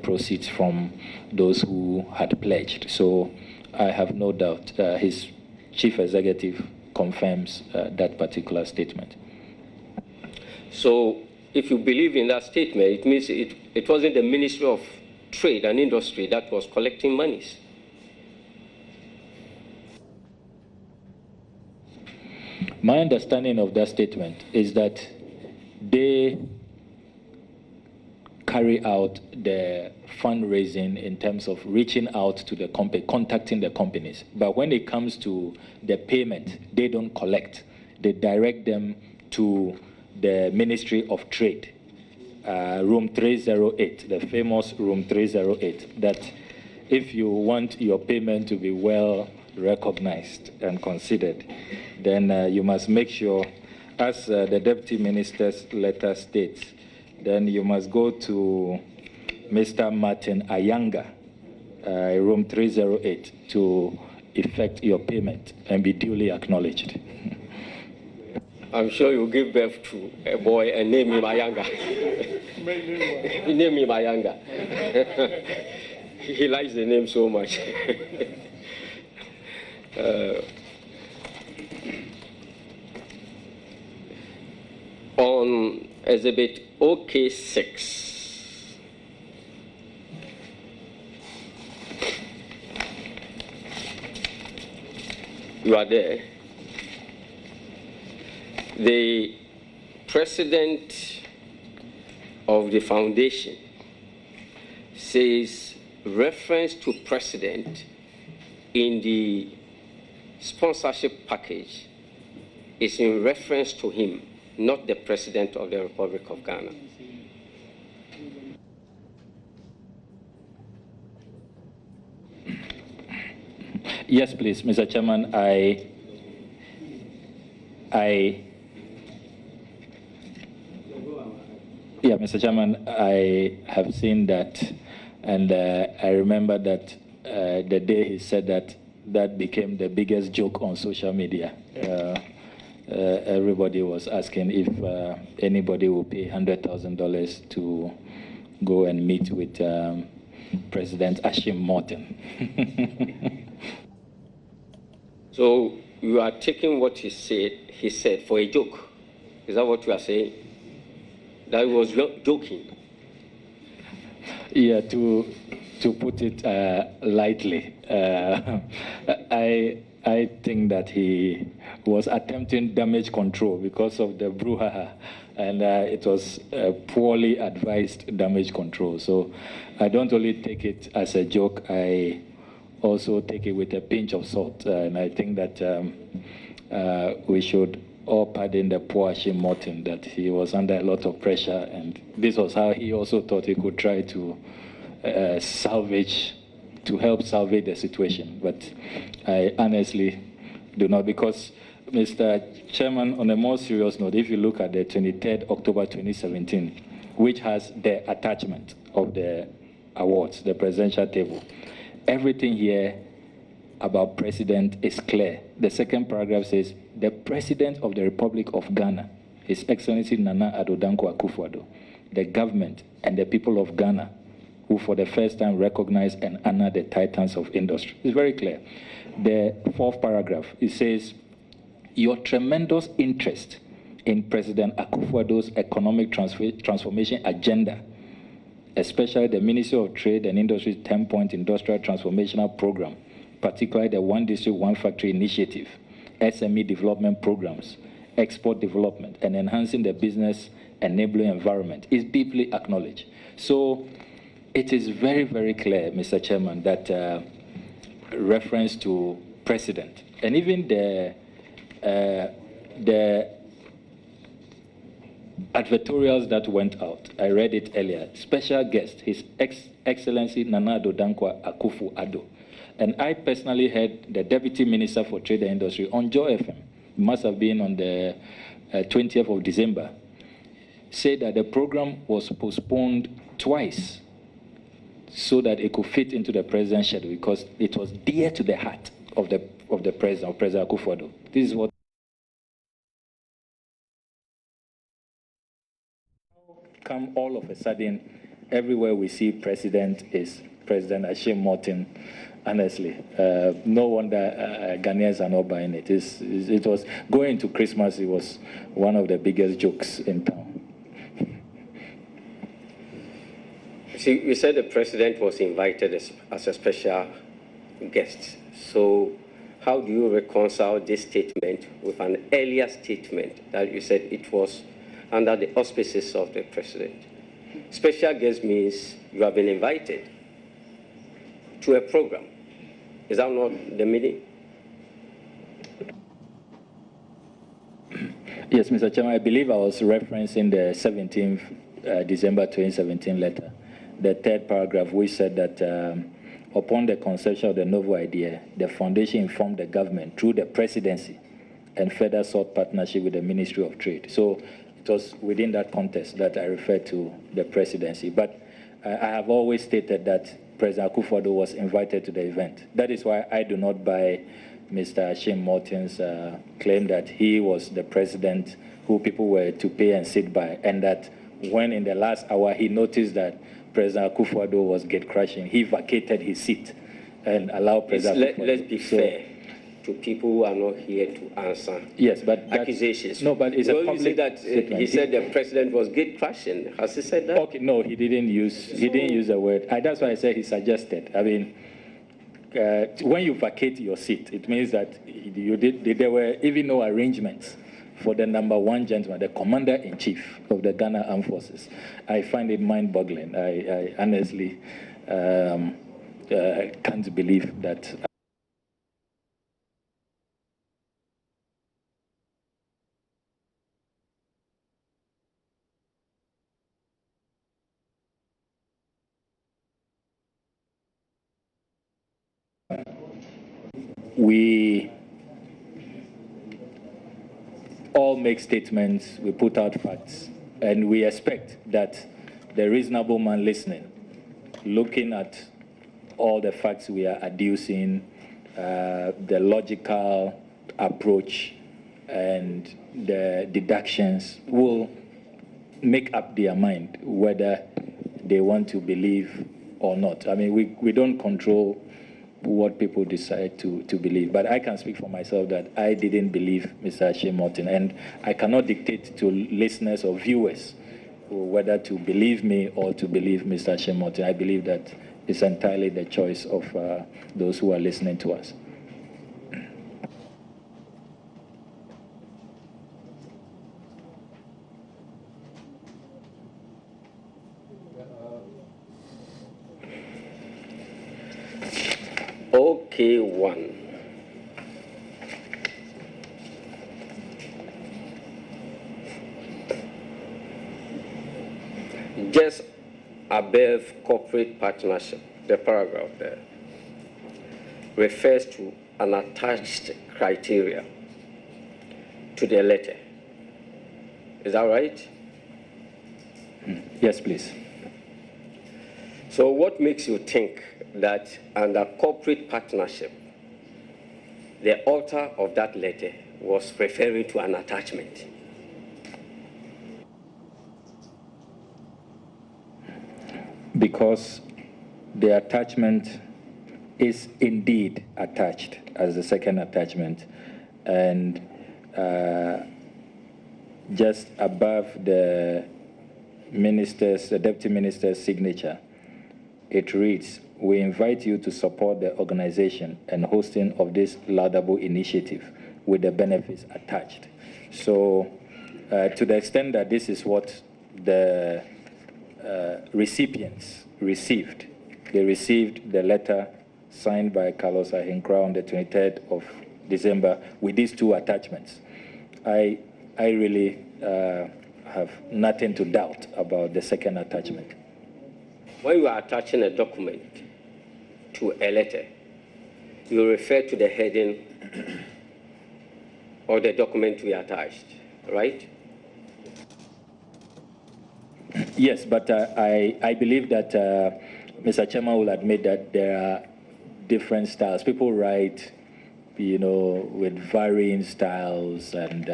proceeds from those who had pledged. So I have no doubt his chief executive confirms that particular statement. So if you believe in that statement, it means it wasn't the Ministry of Trade and Industry that was collecting monies. My understanding of that statement is that they carry out the fundraising in terms of reaching out to the company, contacting the companies. But when it comes to the payment, they don't collect. They direct them to the Ministry of Trade, room 308, the famous room 308, that if you want your payment to be well recognized and considered, then you must make sure, as the Deputy Minister's letter states, then you must go to Mr. Martin Ayanga, room 308, to effect your payment and be duly acknowledged. I'm sure you'll give birth to a boy and name him Ayanga. Name him Ayanga. He likes the name so much. On Exhibit OK 6, you are there. The president of the foundation says reference to president in the sponsorship package is in reference to him, not the President of the Republic of Ghana. Yes, please, Mr. Chairman. Yeah, Mr. Chairman, I have seen that, and I remember that the day he said that, that became the biggest joke on social media. Everybody was asking if anybody will pay $100,000 to go and meet with President Ashim Morton. So you are taking what he said for a joke. Is that what you are saying? That he was joking? Yeah, to put it lightly, I think that he was attempting damage control because of the brouhaha, and it was poorly advised damage control. So I don't only take it as a joke, I also take it with a pinch of salt. And I think that we should all pardon the poor Ashim Morton, that he was under a lot of pressure, and this was how he also thought he could try to help salvage the situation. But I honestly do not, because, Mr. Chairman, on a more serious note, if you look at the 23rd October 2017, which has the attachment of the awards, the presidential table, everything here about president is clear. The second paragraph says, the President of the Republic of Ghana, His Excellency Nana Addo Dankwa Akufo-Addo, the government and the people of Ghana, who for the first time recognize and honor the titans of industry. It's very clear. The fourth paragraph, it says, your tremendous interest in President Akufo-Addo's economic transformation agenda, especially the Ministry of Trade and Industry's 10-point industrial transformational program, particularly the One District, One Factory initiative, SME development programs, export development, and enhancing the business enabling environment, is deeply acknowledged. So it is very, very clear, Mr. Chairman, that reference to president, and even the advertorials that went out, I read it earlier, special guest, His Excellency Nana Addo Dankwa Akufo-Addo. And I personally heard the Deputy Minister for Trade and Industry on Joy FM, it must have been on the 20th of December, say that the program was postponed twice so that it could fit into the president's schedule, because it was dear to the heart of the president, of President Akufo-Addo. This is what come all of a sudden everywhere we see president is President Ashim Morton. Honestly, no wonder Ghanaians are not buying it. It was going into Christmas. It was one of the biggest jokes in town. See, you said the president was invited as a special guest. So how do you reconcile this statement with an earlier statement that you said it was under the auspices of the president? Special guest means you have been invited to a program. Is that not the meaning? Yes, Mr. Chairman, I believe I was referencing the 17th December 2017 letter, the third paragraph, which said that upon the conception of the novel idea, the foundation informed the government through the presidency and further sought partnership with the Ministry of Trade. So it was within that context that I referred to the presidency. But I have always stated that President Akufo-Addo was invited to the event. That is why I do not buy Mr. Ashim Morton's claim that he was the president who people were to pay and sit by, and that when in the last hour he noticed that President Akufo-Addo was gate-crashing, he vacated his seat and allowed President Let's be fair to people who are not here to answer accusations. No, but it's a public you say that he said the president was gate crashing. Has he said that? Okay, no, he didn't use the word. That's why I said he suggested. I mean, when you vacate your seat, it means that there were even no arrangements for the number one gentleman, the commander-in-chief of the Ghana Armed Forces. I find it mind-boggling. I honestly can't believe that. we all make statements, we put out facts, and we expect that the reasonable man listening, looking at all the facts we are adducing, the logical approach, and the deductions, will make up their mind whether they want to believe or not. I mean, we don't control what people decide to believe. But I can speak for myself that I didn't believe Mr. Ashim-Morton, and I cannot dictate to listeners or viewers whether to believe me or to believe Mr. Ashim-Morton. I believe that it's entirely the choice of those who are listening to us. Okay, one. Just above corporate partnership, the paragraph there refers to an attached criteria to the letter. Is that right? Yes, please. So what makes you think that under corporate partnership, the author of that letter was referring to an attachment? Because the attachment is indeed attached as the second attachment, and just above the deputy minister's signature, it reads, "We invite you to support the organization and hosting of this laudable initiative with the benefits attached." So to the extent that this is what the recipients received, they received the letter signed by Carlos Ahinkra on the 23rd of December with these two attachments. I really have nothing to doubt about the second attachment. When you are attaching a document to a letter, you refer to the heading of the document to be attached, right? Yes, but I believe that Mr. Chairman will admit that there are different styles. People write, with varying styles, and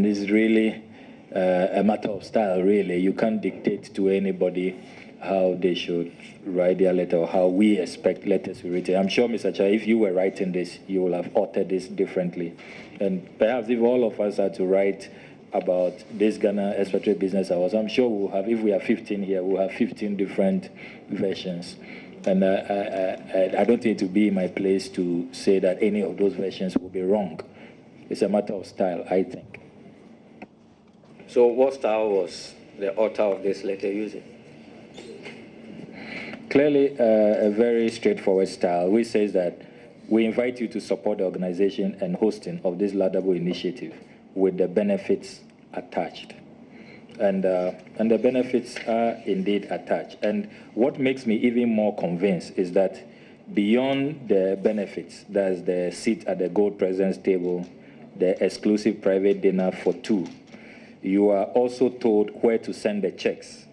it's really a matter of style, really. You can't dictate to anybody how they should write their letter or how we expect letters to be written. I'm sure, Mr. Chair, if you were writing this, you will have authored this differently. And perhaps if all of us had to write about this Ghana Expatriate Business Awards, I'm sure we'll have, if we have 15 here, we'll have 15 different versions. And I don't think it would be my place to say that any of those versions will be wrong. It's a matter of style, I think. So what style was the author of this letter using? Clearly, a very straightforward style, which says that we invite you to support the organization and hosting of this laudable initiative with the benefits attached. And the benefits are indeed attached. And what makes me even more convinced is that beyond the benefits, that's the seat at the Gold President's table, the exclusive private dinner for two, you are also told where to send the checks.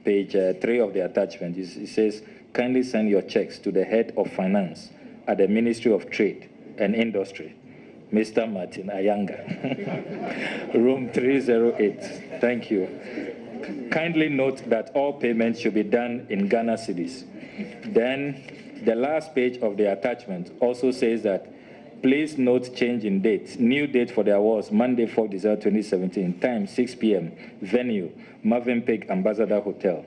Page 3 of the attachment, it says, kindly send your checks to the head of finance at the Ministry of Trade and Industry, Mr. Martin Ayanga, room 308. Thank you. Kindly note that all payments should be done in Ghana cedis. Then the last page of the attachment also says that please note change in date. New date for the awards, Monday, 4 December 2017, time 6 p.m., venue, Marvin Pig Ambassador Hotel.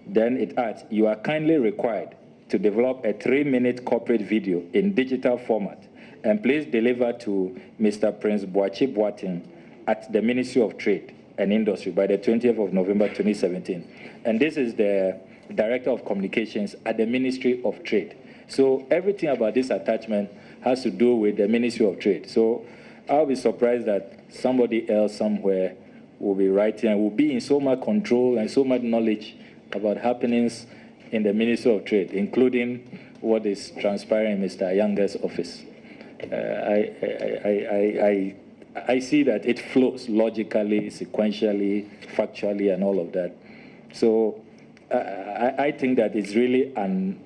Then it adds, you are kindly required to develop a 3-minute corporate video in digital format and please deliver to Mr. Prince Boachi Boateng at the Ministry of Trade and Industry by the 20th of November 2017. And this is the Director of Communications at the Ministry of Trade. So everything about this attachment has to do with the Ministry of Trade. So I'll be surprised that somebody else somewhere will be writing and will be in so much control and so much knowledge about happenings in the Ministry of Trade, including what is transpiring in Mr. Younger's office. I see that it flows logically, sequentially, factually, and all of that. So I think that it's really an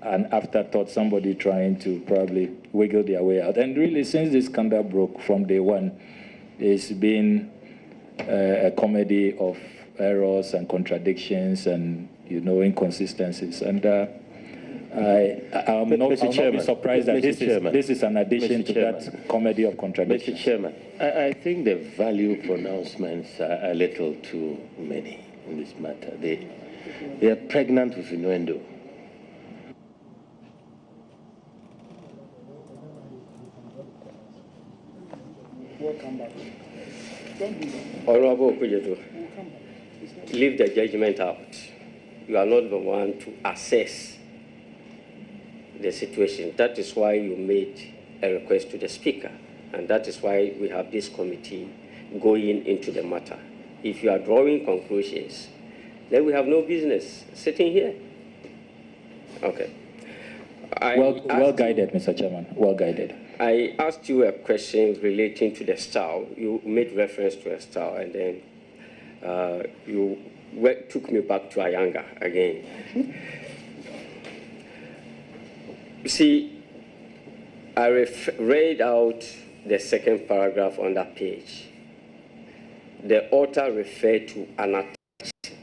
afterthought, somebody trying to probably wiggle their way out. And really, since this scandal broke from day one, it's been a comedy of errors and contradictions and, inconsistencies. And I'll not be surprised that this is an addition to that comedy of contradictions. Mr. Chairman, I think the value pronouncements are a little too many in this matter. They are pregnant with innuendo. Honorable Okujeto, leave the judgment out. You are not the one to assess the situation. That is why you made a request to the Speaker, and that is why we have this committee going into the matter. If you are drawing conclusions, then we have no business sitting here. Okay. Well guided, Mr. Chairman, well guided. I asked you a question relating to the style. You made reference to a style, and then you took me back to Ayanga again. You see, I read out the second paragraph on that page. The author referred to an attached.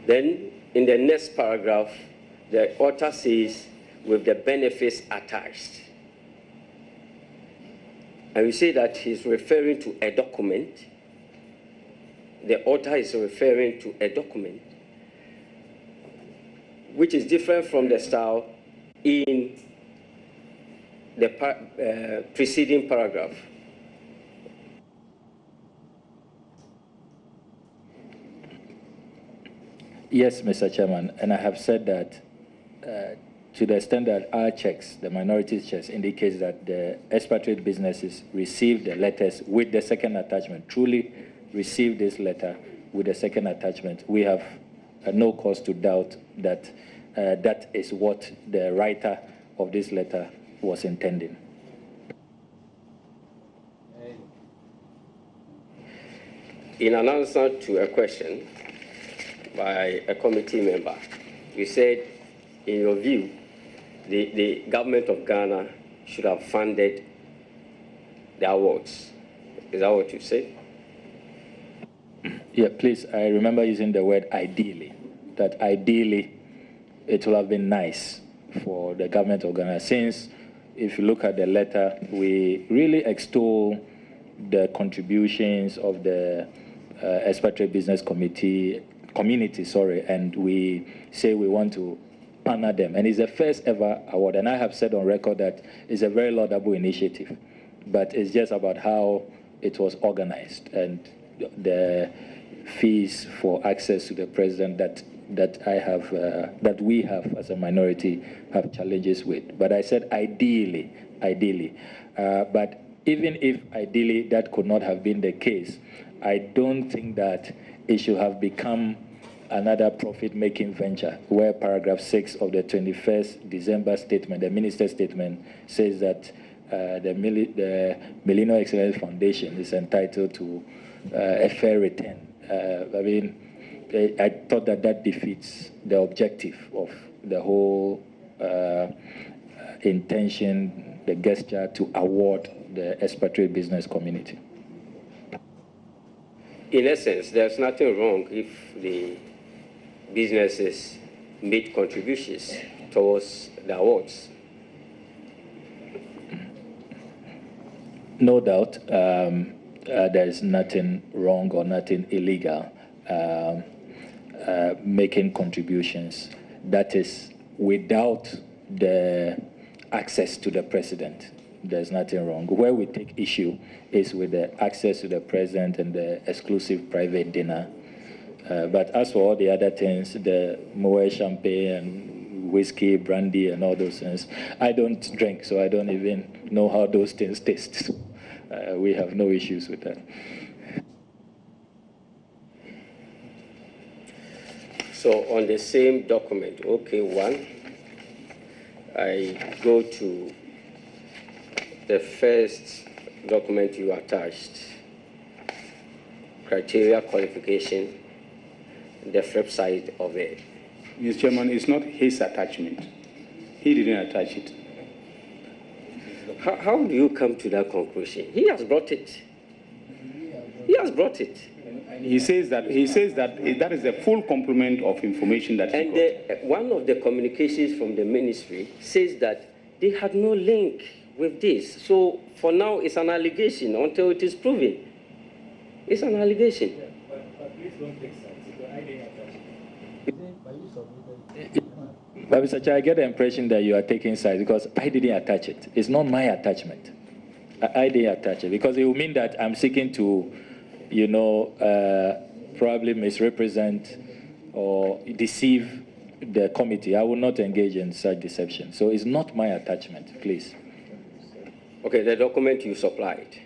Then, in the next paragraph, the author says, with the benefits attached. And we say that he's referring to a document. The author is referring to a document, which is different from the style in the preceding paragraph. Yes, Mr. Chairman, and I have said that to the extent that our checks, the minorities checks, indicates that the expatriate businesses received the letters with the second attachment, truly received this letter with the second attachment. We have no cause to doubt that that is what the writer of this letter was intending. In an answer to a question by a committee member, you said, in your view, the government of Ghana should have funded the awards. Is that what you said? Yeah, please, I remember using the word ideally, that ideally it would have been nice for the government of Ghana, since if you look at the letter, we really extol the contributions of the expatriate business community, and we say we want to honor them. And it's the first ever award. And I have said on record that it's a very laudable initiative, but it's just about how it was organized and the fees for access to the president that we have as a minority have challenges with. But I said ideally. But even if ideally that could not have been the case, I don't think that it should have become another profit-making venture, where paragraph 6 of the 21st December statement, the minister's statement, says that the Millennium Excellence Foundation is entitled to a fair return. I thought that defeats the objective of the whole intention, the gesture to award the expatriate business community. In essence, there's nothing wrong if the businesses made contributions towards the awards. No doubt, there is nothing wrong or nothing illegal making contributions. That is without the access to the president. There's nothing wrong. Where we take issue is with the access to the president and the exclusive private dinner. But as for all the other things, the Moet champagne and whiskey, brandy, and all those things, I don't drink, so I don't even know how those things taste. We have no issues with that. So on the same document, okay, one, I go to the first document you attached, criteria qualification, the flip side of it. Mr. Chairman, it's not his attachment. He didn't attach it. How do you come to that conclusion? He has brought it. He has brought it. He says that that is the full complement of information that he got. And one of the communications from the ministry says that they had no link with this. So for now, it's an allegation until it is proven. It's an allegation. But please don't take sides. I didn't attach it. But Mr. Chair, I get the impression that you are taking sides because I didn't attach it. It's not my attachment. I didn't attach it because it will mean that I'm seeking to, probably misrepresent or deceive the committee. I will not engage in such deception. So it's not my attachment, please. Okay, the document you supplied.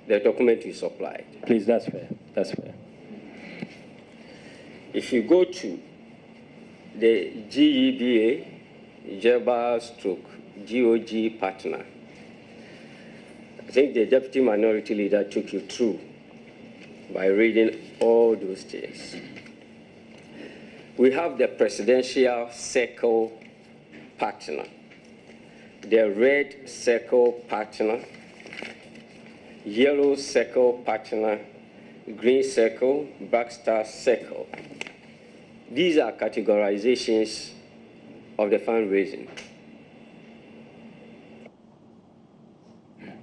The document you supplied. Please, that's fair. That's fair. If you go to the GEBA, Jeba stroke, GOG partner, I think the deputy minority leader took you through by reading all those things. We have the presidential circle partner, the red circle partner, yellow circle partner, green circle, black star circle. These are categorizations of the fundraising.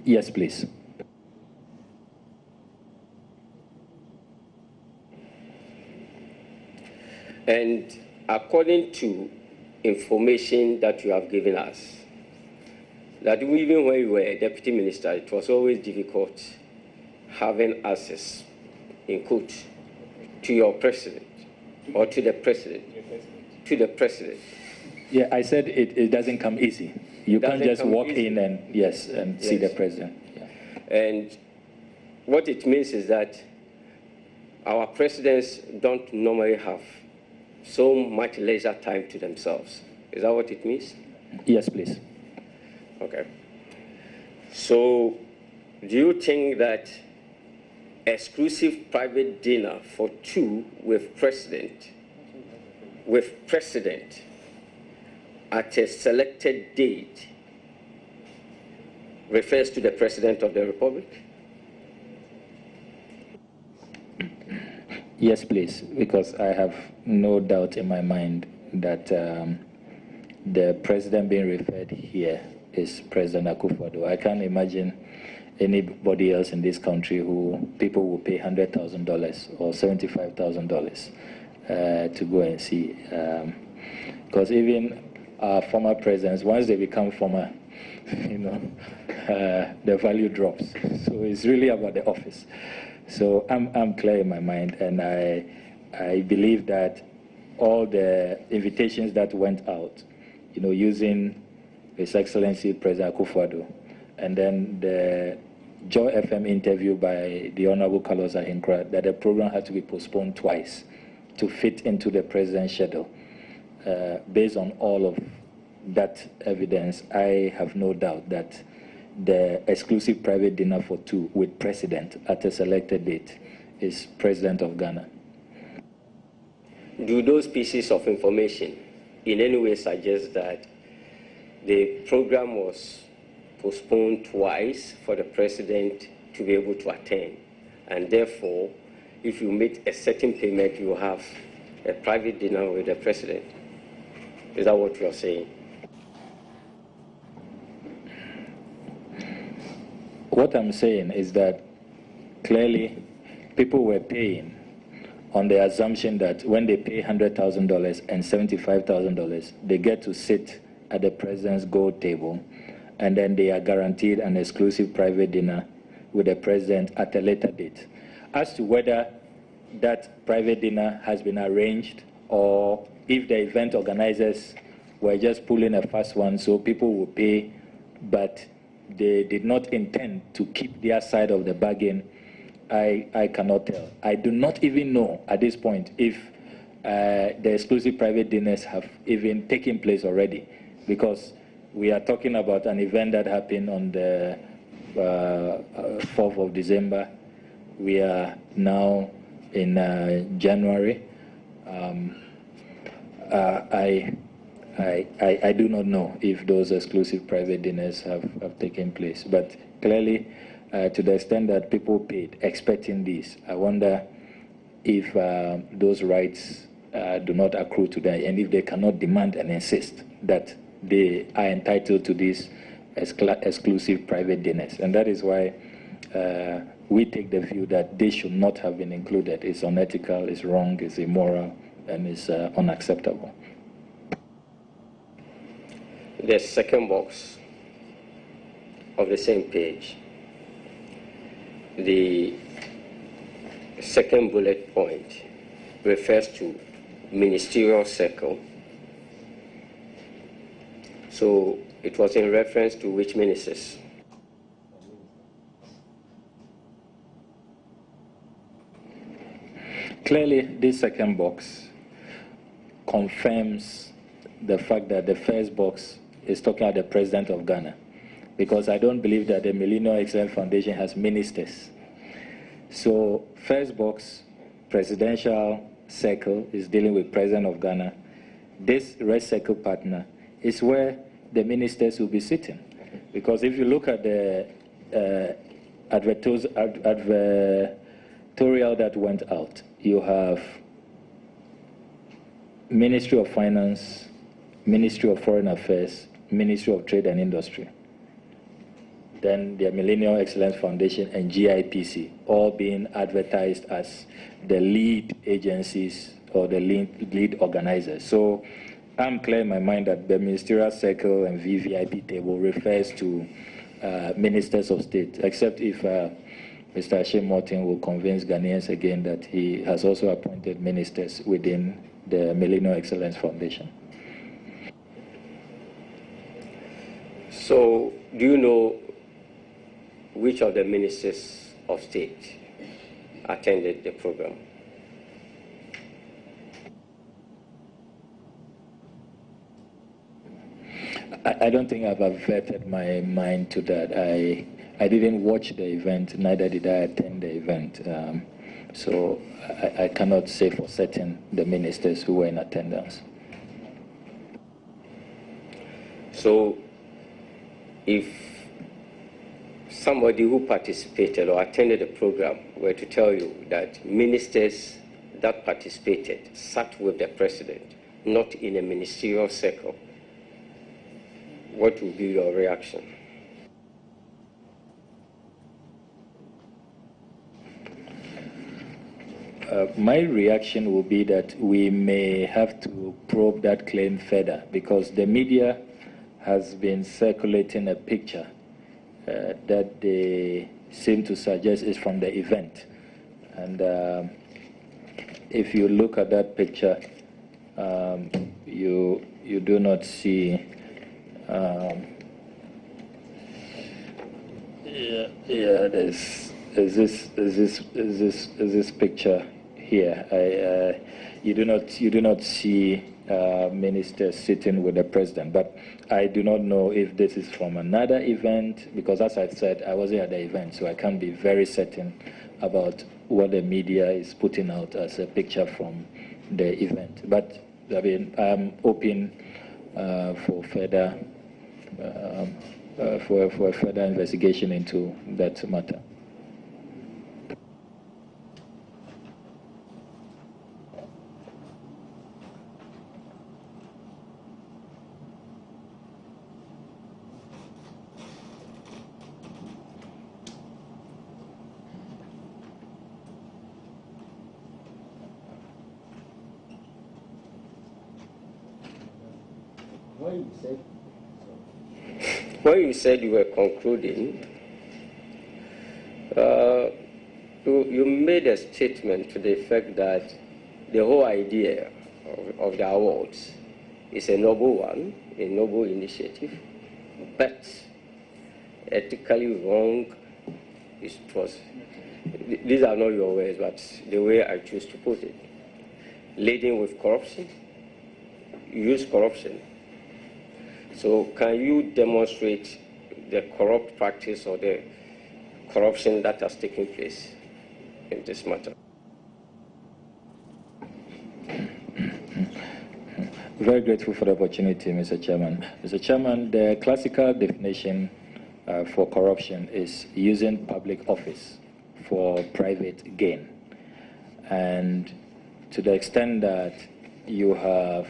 Yes, please. And according to information that you have given us, that even when you were a deputy minister, it was always difficult having access, in quote, to your president or to the president. To the president. Yeah, I said it doesn't come easy. You can't just walk in and see the president. Yeah. And what it means is that our presidents don't normally have so much leisure time to themselves. Is that what it means? Yes, please. Okay. So do you think that exclusive private dinner for two with president at a selected date refers to the President of the Republic? Yes, please, because I have no doubt in my mind that the president being referred here is President Akufo-Addo. I can't imagine anybody else in this country who people will pay $100,000 or $75,000 to go and see. Because even our former presidents, once they become former, the value drops. So it's really about the office. So I'm clear in my mind, and I believe that all the invitations that went out, using His Excellency President Akufo-Addo, and then the Joy FM interview by the Honorable Carlos Ahinkra, that the program had to be postponed twice to fit into the president's schedule. Based on all of that evidence, I have no doubt that the exclusive private dinner for two with president at a selected date is President of Ghana. Do those pieces of information in any way suggest that the program was postponed twice for the president to be able to attend, and therefore, if you make a certain payment, you have a private dinner with the president? Is that what you are saying? What I'm saying is that clearly people were paying on the assumption that when they pay $100,000 and $75,000, they get to sit at the president's gold table, and then they are guaranteed an exclusive private dinner with the president at a later date. As to whether that private dinner has been arranged or if the event organizers were just pulling a fast one so people will pay, but they did not intend to keep their side of the bargain, I cannot tell. I do not even know at this point if the exclusive private dinners have even taken place already, because we are talking about an event that happened on the 4th of December. We are now in January. I do not know if those exclusive private dinners have taken place, but clearly, to the extent that people paid expecting this, I wonder if those rights do not accrue to them, and if they cannot demand and insist that they are entitled to these exclusive private dinners. And that is why we take the view that they should not have been included. It's unethical, it's wrong, it's immoral, and it's unacceptable. The second box of the same page, the second bullet point refers to ministerial circle. So it was in reference to which ministers? Clearly, this second box confirms the fact that the first box is talking about the President of Ghana, because I don't believe that the Millennium Excellence Foundation has ministers. So first box, presidential circle, is dealing with President of Ghana. This red circle partner is where the ministers will be sitting. Because if you look at the advertorial that went out, you have Ministry of Finance, Ministry of Foreign Affairs, Ministry of Trade and Industry, then the Millennium Excellence Foundation and GIPC, all being advertised as the lead agencies or the lead organizers. So I'm clear in my mind that the ministerial circle and VVIP table refers to ministers of state, except if Mr. Ashim Morton will convince Ghanaians again that he has also appointed ministers within the Millennium Excellence Foundation. So, do you know which of the ministers of state attended the program? I don't think I've averted my mind to that. I didn't watch the event, neither did I attend the event. So I cannot say for certain the ministers who were in attendance. So, if somebody who participated or attended the program were to tell you that ministers that participated sat with the president, not in a ministerial circle, what would be your reaction? My reaction will be that we may have to probe that claim further, because the media has been circulating a picture that they seem to suggest is from the event. And if you look at that picture, you do not see there's this picture here. You do not see ministers sitting with the president, but I do not know if this is from another event, because as I said, I wasn't at the event, so I can't be very certain about what the media is putting out as a picture from the event. But I mean, I'm open for further for a further investigation into that matter. When you said you were concluding, you made a statement to the effect that the whole idea of the awards is a noble one, a noble initiative, but ethically wrong. These are not your words, but the way I choose to put it. laden with corruption, use corruption. So can you demonstrate the corrupt practice or the corruption that has taken place in this matter? Very grateful for the opportunity, Mr. Chairman. Mr. Chairman, the classical definition for corruption is using public office for private gain. And to the extent that you have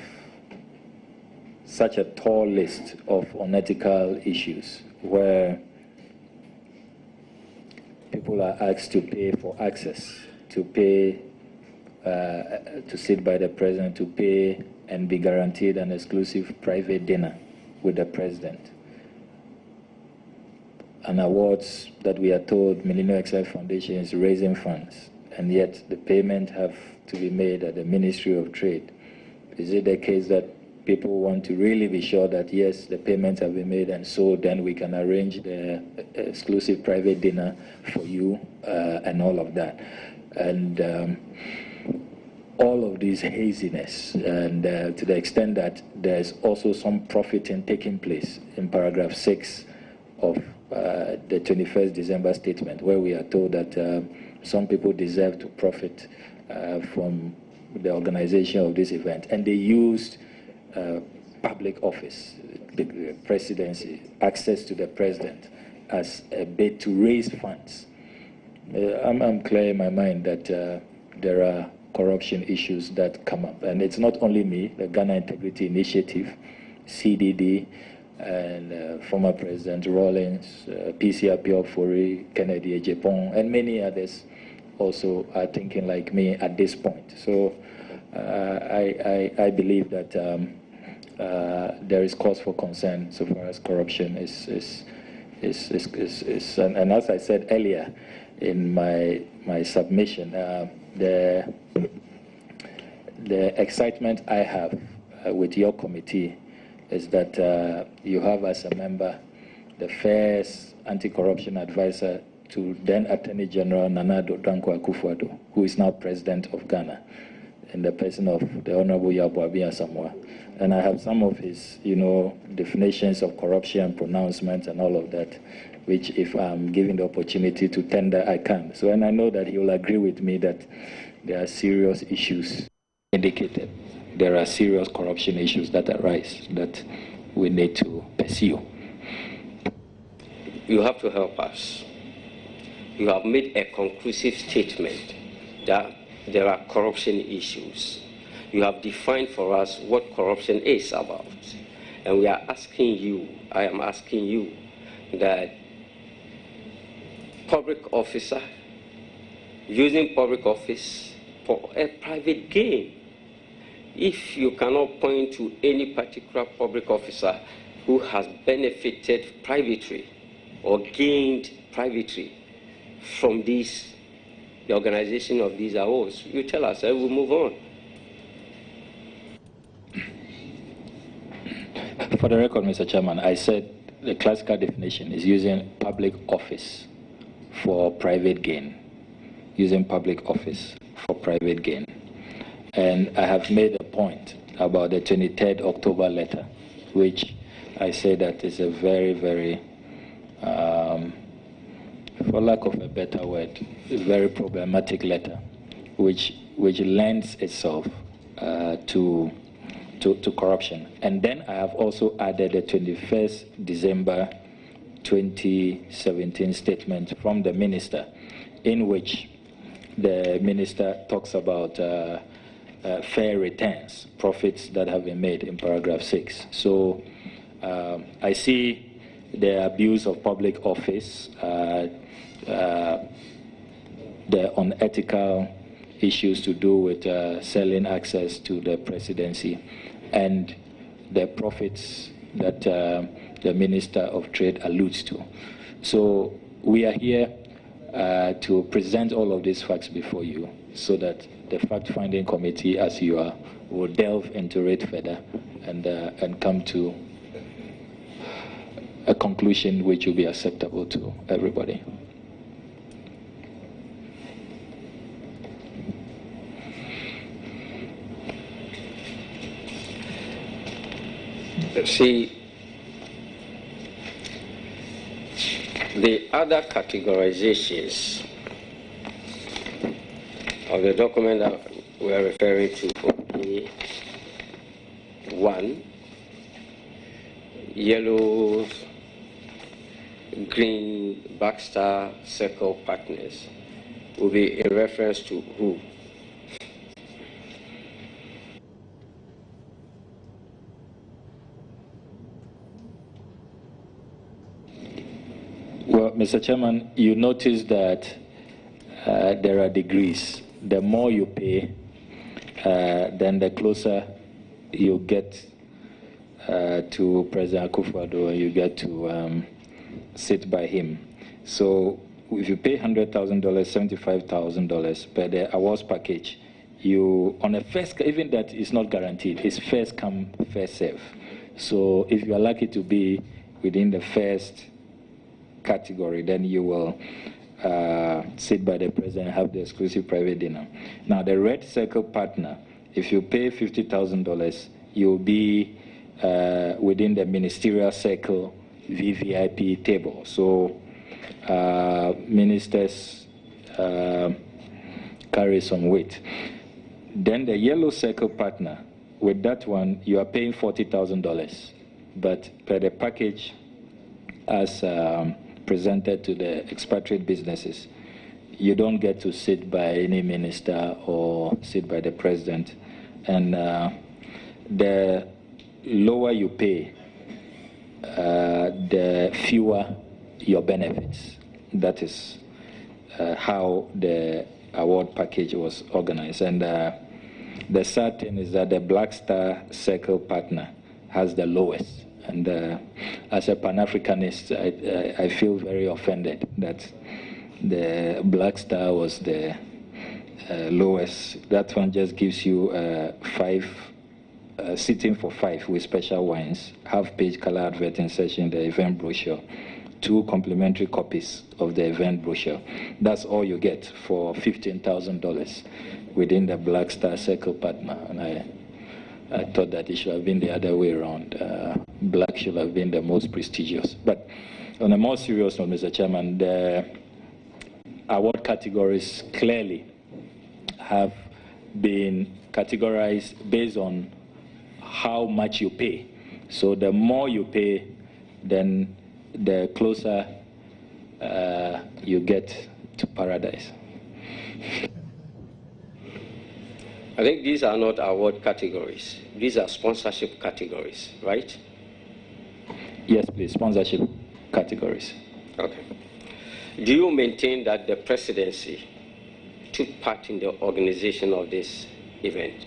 such a tall list of unethical issues where people are asked to pay for access, to pay, to sit by the president, to pay and be guaranteed an exclusive private dinner with the president. And awards that we are told Millennium Excellence Foundation is raising funds, and yet the payment have to be made at the Ministry of Trade. Is it the case that people want to really be sure that, yes, the payments have been made, and so then we can arrange the exclusive private dinner for you and all of that? And all of this haziness, and to the extent that there's also some profiting taking place in paragraph 6 of the 21st December statement, where we are told that some people deserve to profit from the organization of this event, and they used public office, the presidency, access to the president as a bid to raise funds. I'm clear in my mind that there are corruption issues that come up, and it's not only me, the Ghana Integrity Initiative, CDD, and former President Rawlings, PCRP Ofori, Kennedy Ejepon, and many others also are thinking like me at this point. So I believe that there is cause for concern so far as corruption is and as I said earlier in my submission, the excitement I have with your committee is that you have as a member the first anti-corruption advisor to then Attorney General Nana Addo Dankwa Akufo-Addo, who is now President of Ghana, in the person of the Honorable Yabo Asamoah. And I have some of his, definitions of corruption, pronouncements, and all of that, which if I'm given the opportunity to tender, I can. So, and I know that he will agree with me that there are serious issues indicated. There are serious corruption issues that arise that we need to pursue. You have to help us. You have made a conclusive statement that there are corruption issues. You have defined for us what corruption is about. And we are asking you, I am asking you, that public officer using public office for a private gain, if you cannot point to any particular public officer who has benefited privately or gained privately from the organization of these awards, you tell us and we'll move on. For the record, Mr. Chairman, I said the classical definition is using public office for private gain. Using public office for private gain. And I have made a point about the 23rd October letter, which I say that is a very, very, for lack of a better word, a very problematic letter, which lends itself to corruption. And then I have also added the 21st December 2017 statement from the minister, in which the minister talks about fair returns, profits that have been made in paragraph 6. So I see the abuse of public office, the unethical issues to do with selling access to the presidency, and the profits that the Minister of Trade alludes to. So we are here to present all of these facts before you, so that the fact-finding committee, as you are, will delve into it further and come to a conclusion which will be acceptable to everybody. See, the other categorizations of the document that we are referring to, okay, 1, yellow, green, backstar, circle partners, will be in reference to who? Well, Mr. Chairman, you notice that there are degrees. The more you pay, then the closer you get to President Akufo-Addo, you get to sit by him. So if you pay $100,000, $75,000 per the awards package, you, on a first, even that is not guaranteed, it's first come, first serve. So if you are lucky to be within the first category, then you will sit by the president and have the exclusive private dinner. Now, the red circle partner, if you pay $50,000, you'll be within the ministerial circle VVIP table. So ministers carry some weight. Then the yellow circle partner, with that one, you are paying $40,000. But per the package as presented to the expatriate businesses, you don't get to sit by any minister or sit by the president. And the lower you pay, the fewer your benefits. That is how the award package was organized. And the sad thing is that the Black Star Circle partner has the lowest. And as a Pan-Africanist, I feel very offended that the Black Star was the lowest. That one just gives you 5, sitting for 5 with special wines, half-page color advert insertion in the event brochure, 2 complimentary copies of the event brochure. That's all you get for $15,000 within the Black Star Circle partner. And I thought that it should have been the other way around. Black should have been the most prestigious. But on a more serious note, Mr. Chairman, the award categories clearly have been categorized based on how much you pay. So the more you pay, then the closer you get to paradise. I think these are not award categories. These are sponsorship categories, right? Yes, please, sponsorship categories. Okay. Do you maintain that the presidency took part in the organization of this event?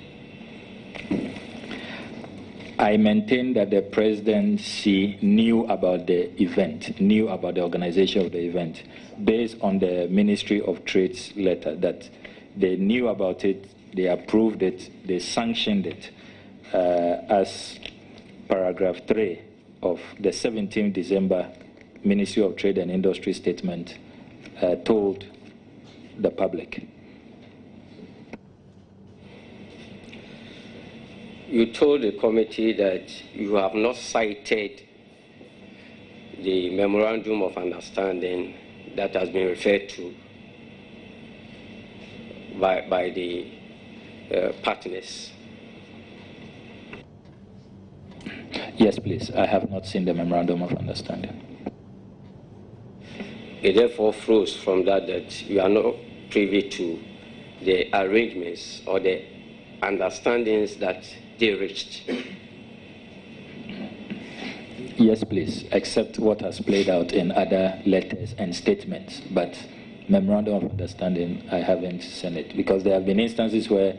I maintain that the presidency knew about the event, knew about the organization of the event, based on the Ministry of Trade's letter, that they knew about it, they approved it, they sanctioned it, as paragraph 3 of the 17th December Ministry of Trade and Industry statement told the public. You told the committee that you have not cited the memorandum of understanding that has been referred to by the partners. Yes, please. I have not seen the memorandum of understanding. It therefore flows from that you are not privy to the arrangements or the understandings that they reached. Yes, please, except what has played out in other letters and statements. But memorandum of understanding, I haven't seen it, because there have been instances where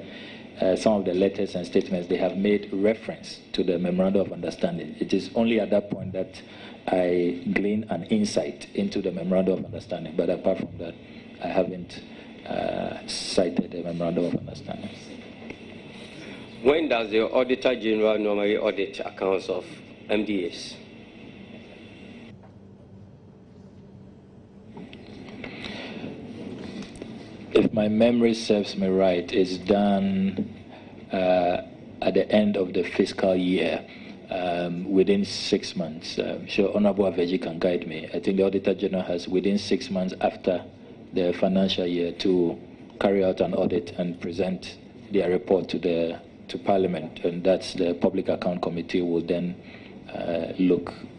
some of the letters and statements, they have made reference to the memorandum of understanding. It is only at that point that I glean an insight into the memorandum of understanding. But apart from that, I haven't cited the memorandum of understanding. When does the Auditor General normally audit accounts of MDAs? If my memory serves me right, it's done at the end of the fiscal year. within 6 months. I'm sure Honorable Aveji can guide me. I think the Auditor General has within 6 months after the financial year to carry out an audit and present their report to Parliament, and that's the Public Account Committee will then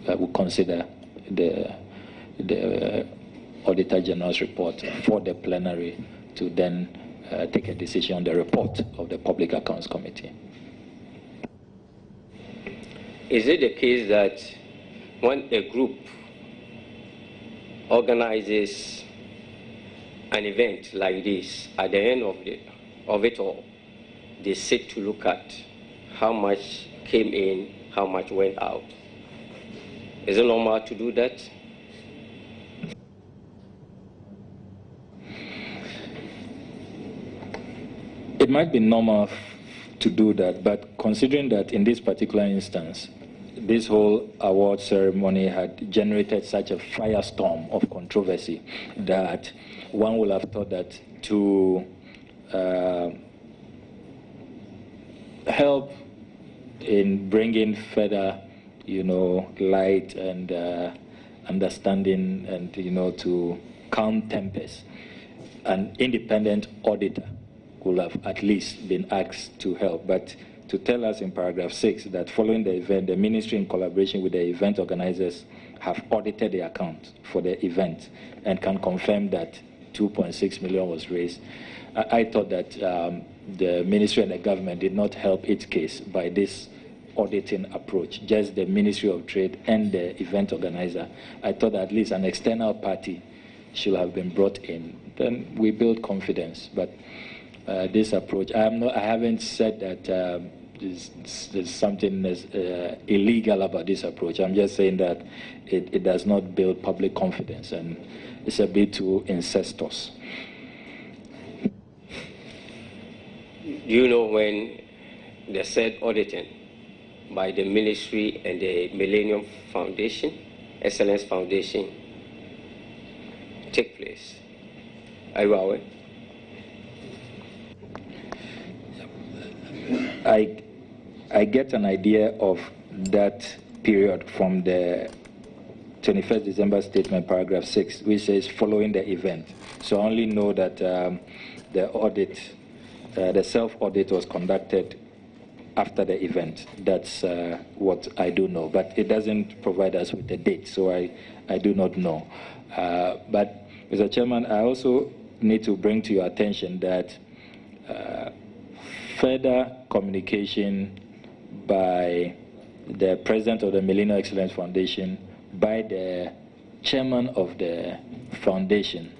will consider the Auditor General's report for the plenary to then take a decision on the report of the Public Accounts Committee. Is it the case that when a group organizes an event like this, at the end of it all, they sit to look at how much came in, how much went out? Is it normal to do that? It might be normal to do that, but considering that in this particular instance, this whole award ceremony had generated such a firestorm of controversy that one would have thought that to help in bringing further, light and understanding and, to calm tempers, an independent auditor would have at least been asked to help. But to tell us in paragraph 6 that following the event, the ministry in collaboration with the event organizers have audited the account for the event and can confirm that 2.6 million was raised. I thought that the ministry and the government did not help its case by this auditing approach, just the Ministry of Trade and the event organizer. I thought that at least an external party should have been brought in. Then we build confidence. But this approach, I haven't said that there's something illegal about this approach. I'm just saying that it does not build public confidence and it's a bit too incestuous. Do you know when the said auditing by the ministry and the Millennium Foundation, Excellence Foundation, take place? Are you aware? I get an idea of that period from the 21st December statement, paragraph 6, which says following the event. So I only know that the audit, the self-audit was conducted after the event. That's what I do know. But it doesn't provide us with a date, so I do not know. But, Mr. Chairman, I also need to bring to your attention that further communication by the president of the Millennium Excellence Foundation, by the chairman of the foundation,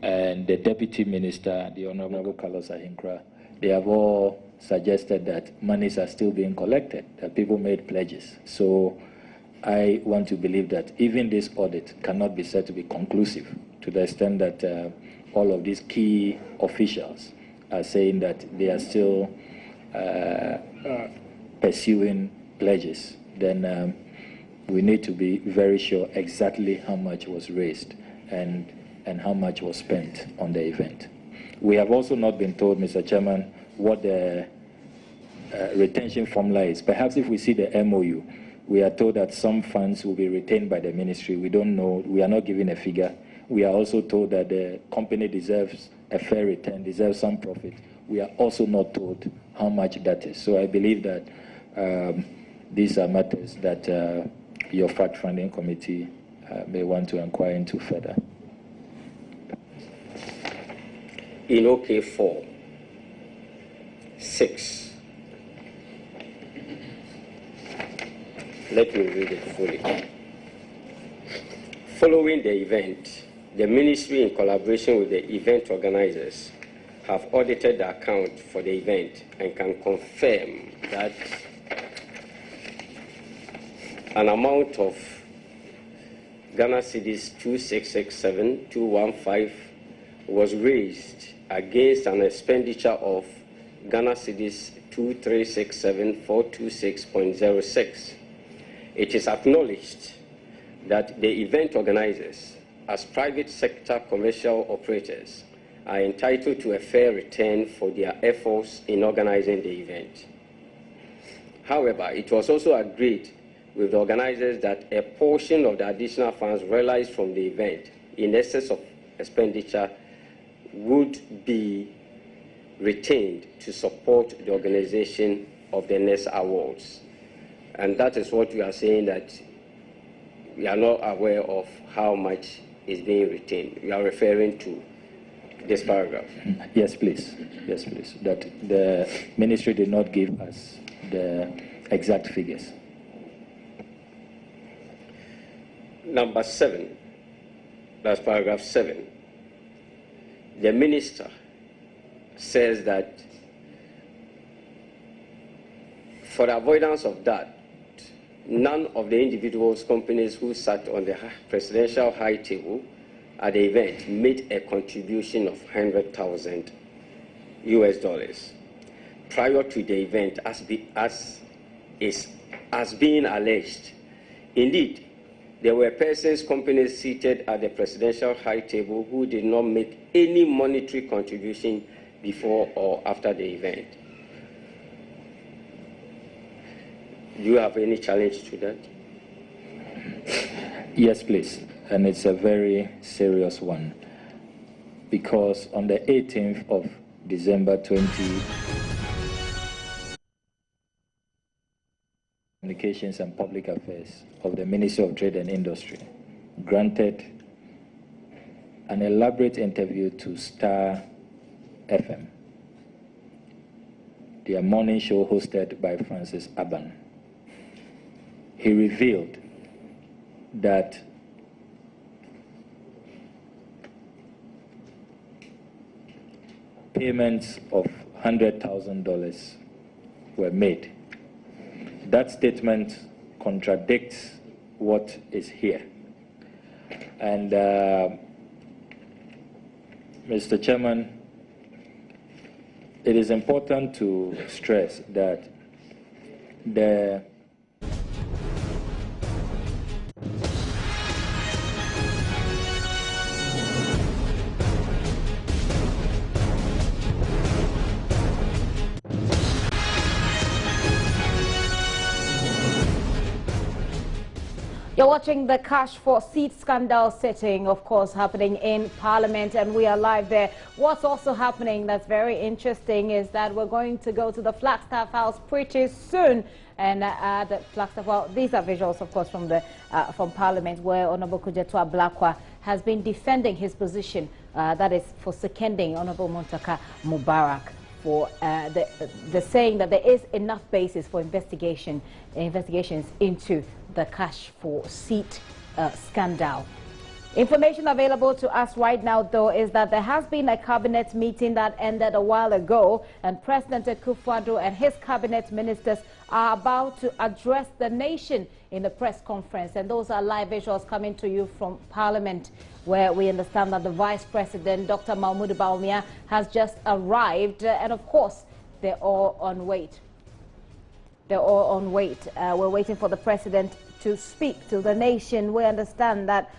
and the deputy minister, the Honorable Carlos Ahinkra, they have all suggested that monies are still being collected, that people made pledges. So I want to believe that even this audit cannot be said to be conclusive to the extent that all of these key officials are saying that they are still pursuing pledges. Then we need to be very sure exactly how much was raised and how much was spent on the event. We have also not been told, Mr. Chairman, what the retention formula is. Perhaps if we see the MOU, we are told that some funds will be retained by the ministry. We don't know. We are not given a figure. We are also told that the company deserves a fair return, deserves some profit. We are also not told how much that is. So I believe that these are matters that your fact-finding committee may want to inquire into further. In OK 4, 6. Let me read it fully. Following the event, the ministry, in collaboration with the event organizers, have audited the account for the event and can confirm that an amount of Ghana cedis 2,667,215 was raised against an expenditure of Ghana cedis 2,367,426.06. It is acknowledged that the event organizers, as private sector commercial operators, are entitled to a fair return for their efforts in organizing the event. However, it was also agreed with the organizers that a portion of the additional funds realized from the event in excess of expenditure would be retained to support the organization of the next awards. And that is what we are saying, that we are not aware of how much is being retained. We are referring to this paragraph. Yes, please. Yes, please. That the ministry did not give us the exact figures. Number 7, that's paragraph 7. The minister says that for the avoidance of that, none of the individuals, companies who sat on the presidential high table at the event made a contribution of $100,000 US prior to the event as being alleged. Indeed, there were persons, companies seated at the presidential high table who did not make any monetary contribution before or after the event. Do you have any challenge to that? Yes, please. And it's a very serious one. Because on the 18th of December 20, Communications and Public Affairs of the Ministry of Trade and Industry granted an elaborate interview to Star FM, their morning show hosted by Francis Aban. He revealed that payments of $100,000 were made. That statement contradicts what is here. And Mr. Chairman, it is important to stress that the You're watching the cash for seat scandal sitting, of course, happening in Parliament, and we are live there. What's also happening that's very interesting is that we're going to go to the Flagstaff House pretty soon. And the Flagstaff, well, these are visuals, of course, from Parliament, where Honorable Kujetua Blakwa has been defending his position, that is for seconding Honorable Muntaka Mubarak, for the saying that there is enough basis for investigations into the cash for seat scandal. Information available to us right now, though, is that there has been a cabinet meeting that ended a while ago, and President Akufo-Addo and his cabinet ministers are about to address the nation in a press conference. And those are live visuals coming to you from Parliament, where we understand that the Vice President, Dr. Mahmoud Bawumia, has just arrived. And of course, they're all on wait. They're all on wait. We're waiting for the President to speak to the nation. We understand that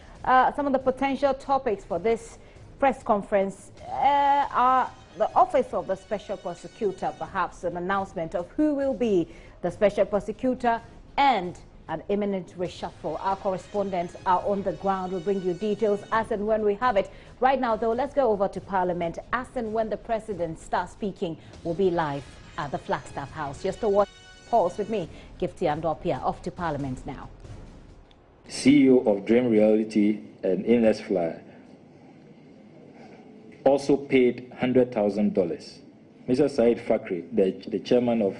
some of the potential topics for this press conference are the office of the Special Prosecutor, perhaps an announcement of who will be the Special Prosecutor, and an imminent reshuffle. Our correspondents are on the ground. We'll bring you details as and when we have it. Right now, though, let's go over to Parliament. As and when the President starts speaking, we'll be live at the Flagstaff House. Just to watch. Pause with me, Gifty Andopia, off to Parliament now. CEO of Dream Reality and Ines Fly also paid $100,000. Mr. Said Fakri, the chairman of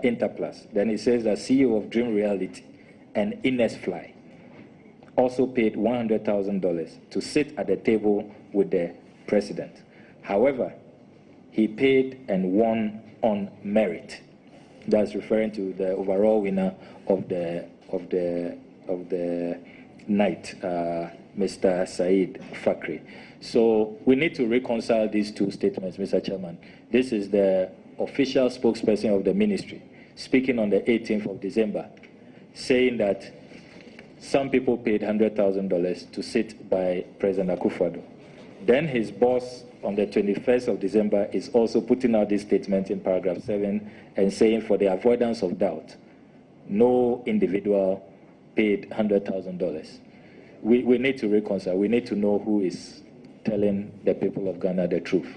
Interplus, then he says that CEO of Dream Reality and Ines Fly also paid $100,000 to sit at the table with the president. However, he paid and won on merit. That's referring to the overall winner of the night, Mr. Said Fakri. So we need to reconcile these two statements, Mr. Chairman. This is the official spokesperson of the ministry speaking on the 18th of December, saying that some people paid $100,000 to sit by President Akufo-Addo. Then his boss, on the 21st of December, is also putting out this statement in paragraph 7 and saying, for the avoidance of doubt, no individual paid $100,000. We need to reconcile. We need to know who is telling the people of Ghana the truth.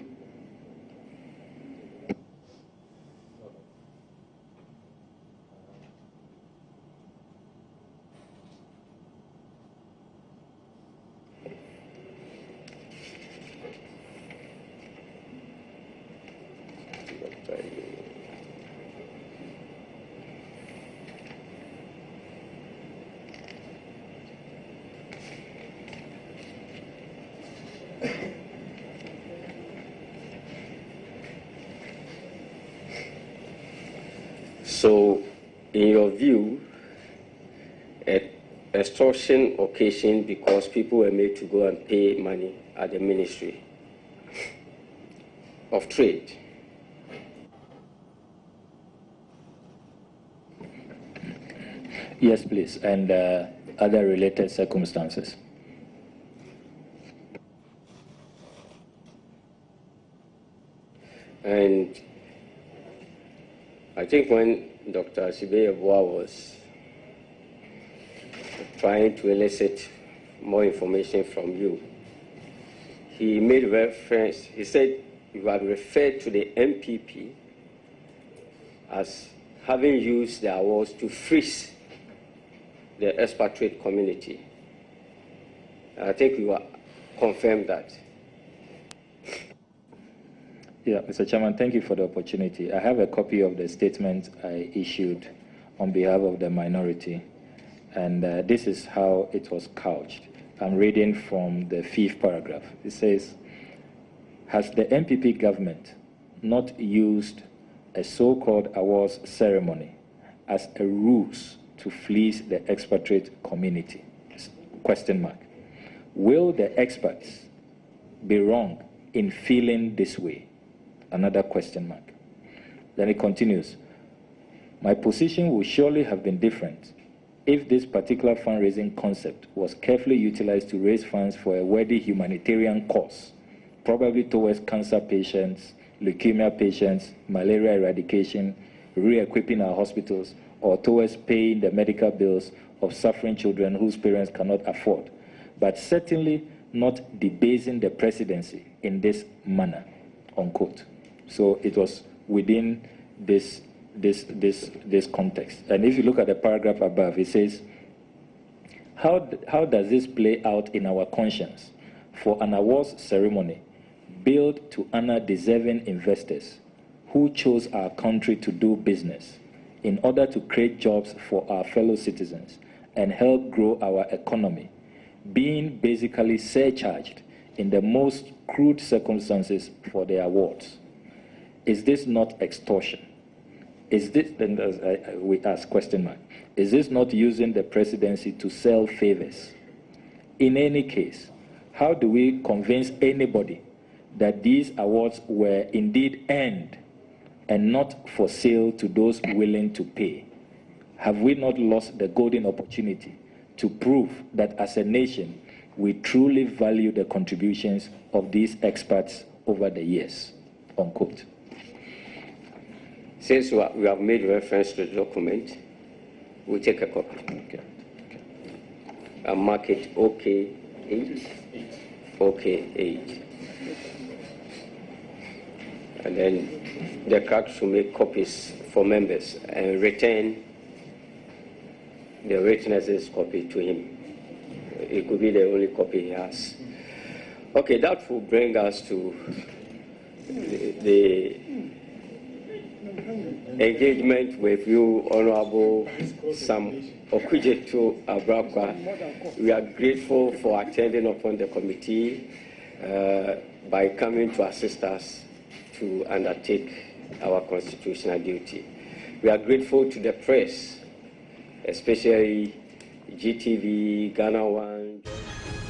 So, in your view, extortion occasioned because people were made to go and pay money at the Ministry of Trade. Yes, please, and other related circumstances. And I think when Dr. Sibeyeboa was trying to elicit more information from you, he made reference, he said you had referred to the MPP as having used the awards to freeze the expatriate community. I think you confirmed that. Yeah, Mr. Chairman, thank you for the opportunity. I have a copy of the statement I issued on behalf of the minority, and this is how it was couched. I'm reading from the 5th paragraph. It says, has the MPP government not used a so-called awards ceremony as a ruse to fleece the expatriate community? Question mark. Will the experts be wrong in feeling this way? Another question mark. Then it continues. My position would surely have been different if this particular fundraising concept was carefully utilized to raise funds for a worthy humanitarian cause, probably towards cancer patients, leukemia patients, malaria eradication, re-equipping our hospitals, or towards paying the medical bills of suffering children whose parents cannot afford, but certainly not debasing the presidency in this manner, unquote. So it was within this context. And if you look at the paragraph above, it says, how does this play out in our conscience for an awards ceremony built to honor deserving investors who chose our country to do business in order to create jobs for our fellow citizens and help grow our economy, being basically surcharged in the most crude circumstances for the awards? Is this not extortion? Is this, then we ask question mark, is this not using the presidency to sell favors? In any case, how do we convince anybody that these awards were indeed earned and not for sale to those willing to pay? Have we not lost the golden opportunity to prove that as a nation, we truly value the contributions of these experts over the years, unquote? Since we have made reference to the document, we'll take a copy. Okay. And mark it OK8. OK8. And then the clerk should make copies for members and return the witness's copy to him. It could be the only copy he has. Okay, that will bring us to the engagement with you, Honorable Sam Okudzeto Abrakwa. We are grateful for attending upon the committee by coming to assist us to undertake our constitutional duty. We are grateful to the press, especially GTV, Ghana One.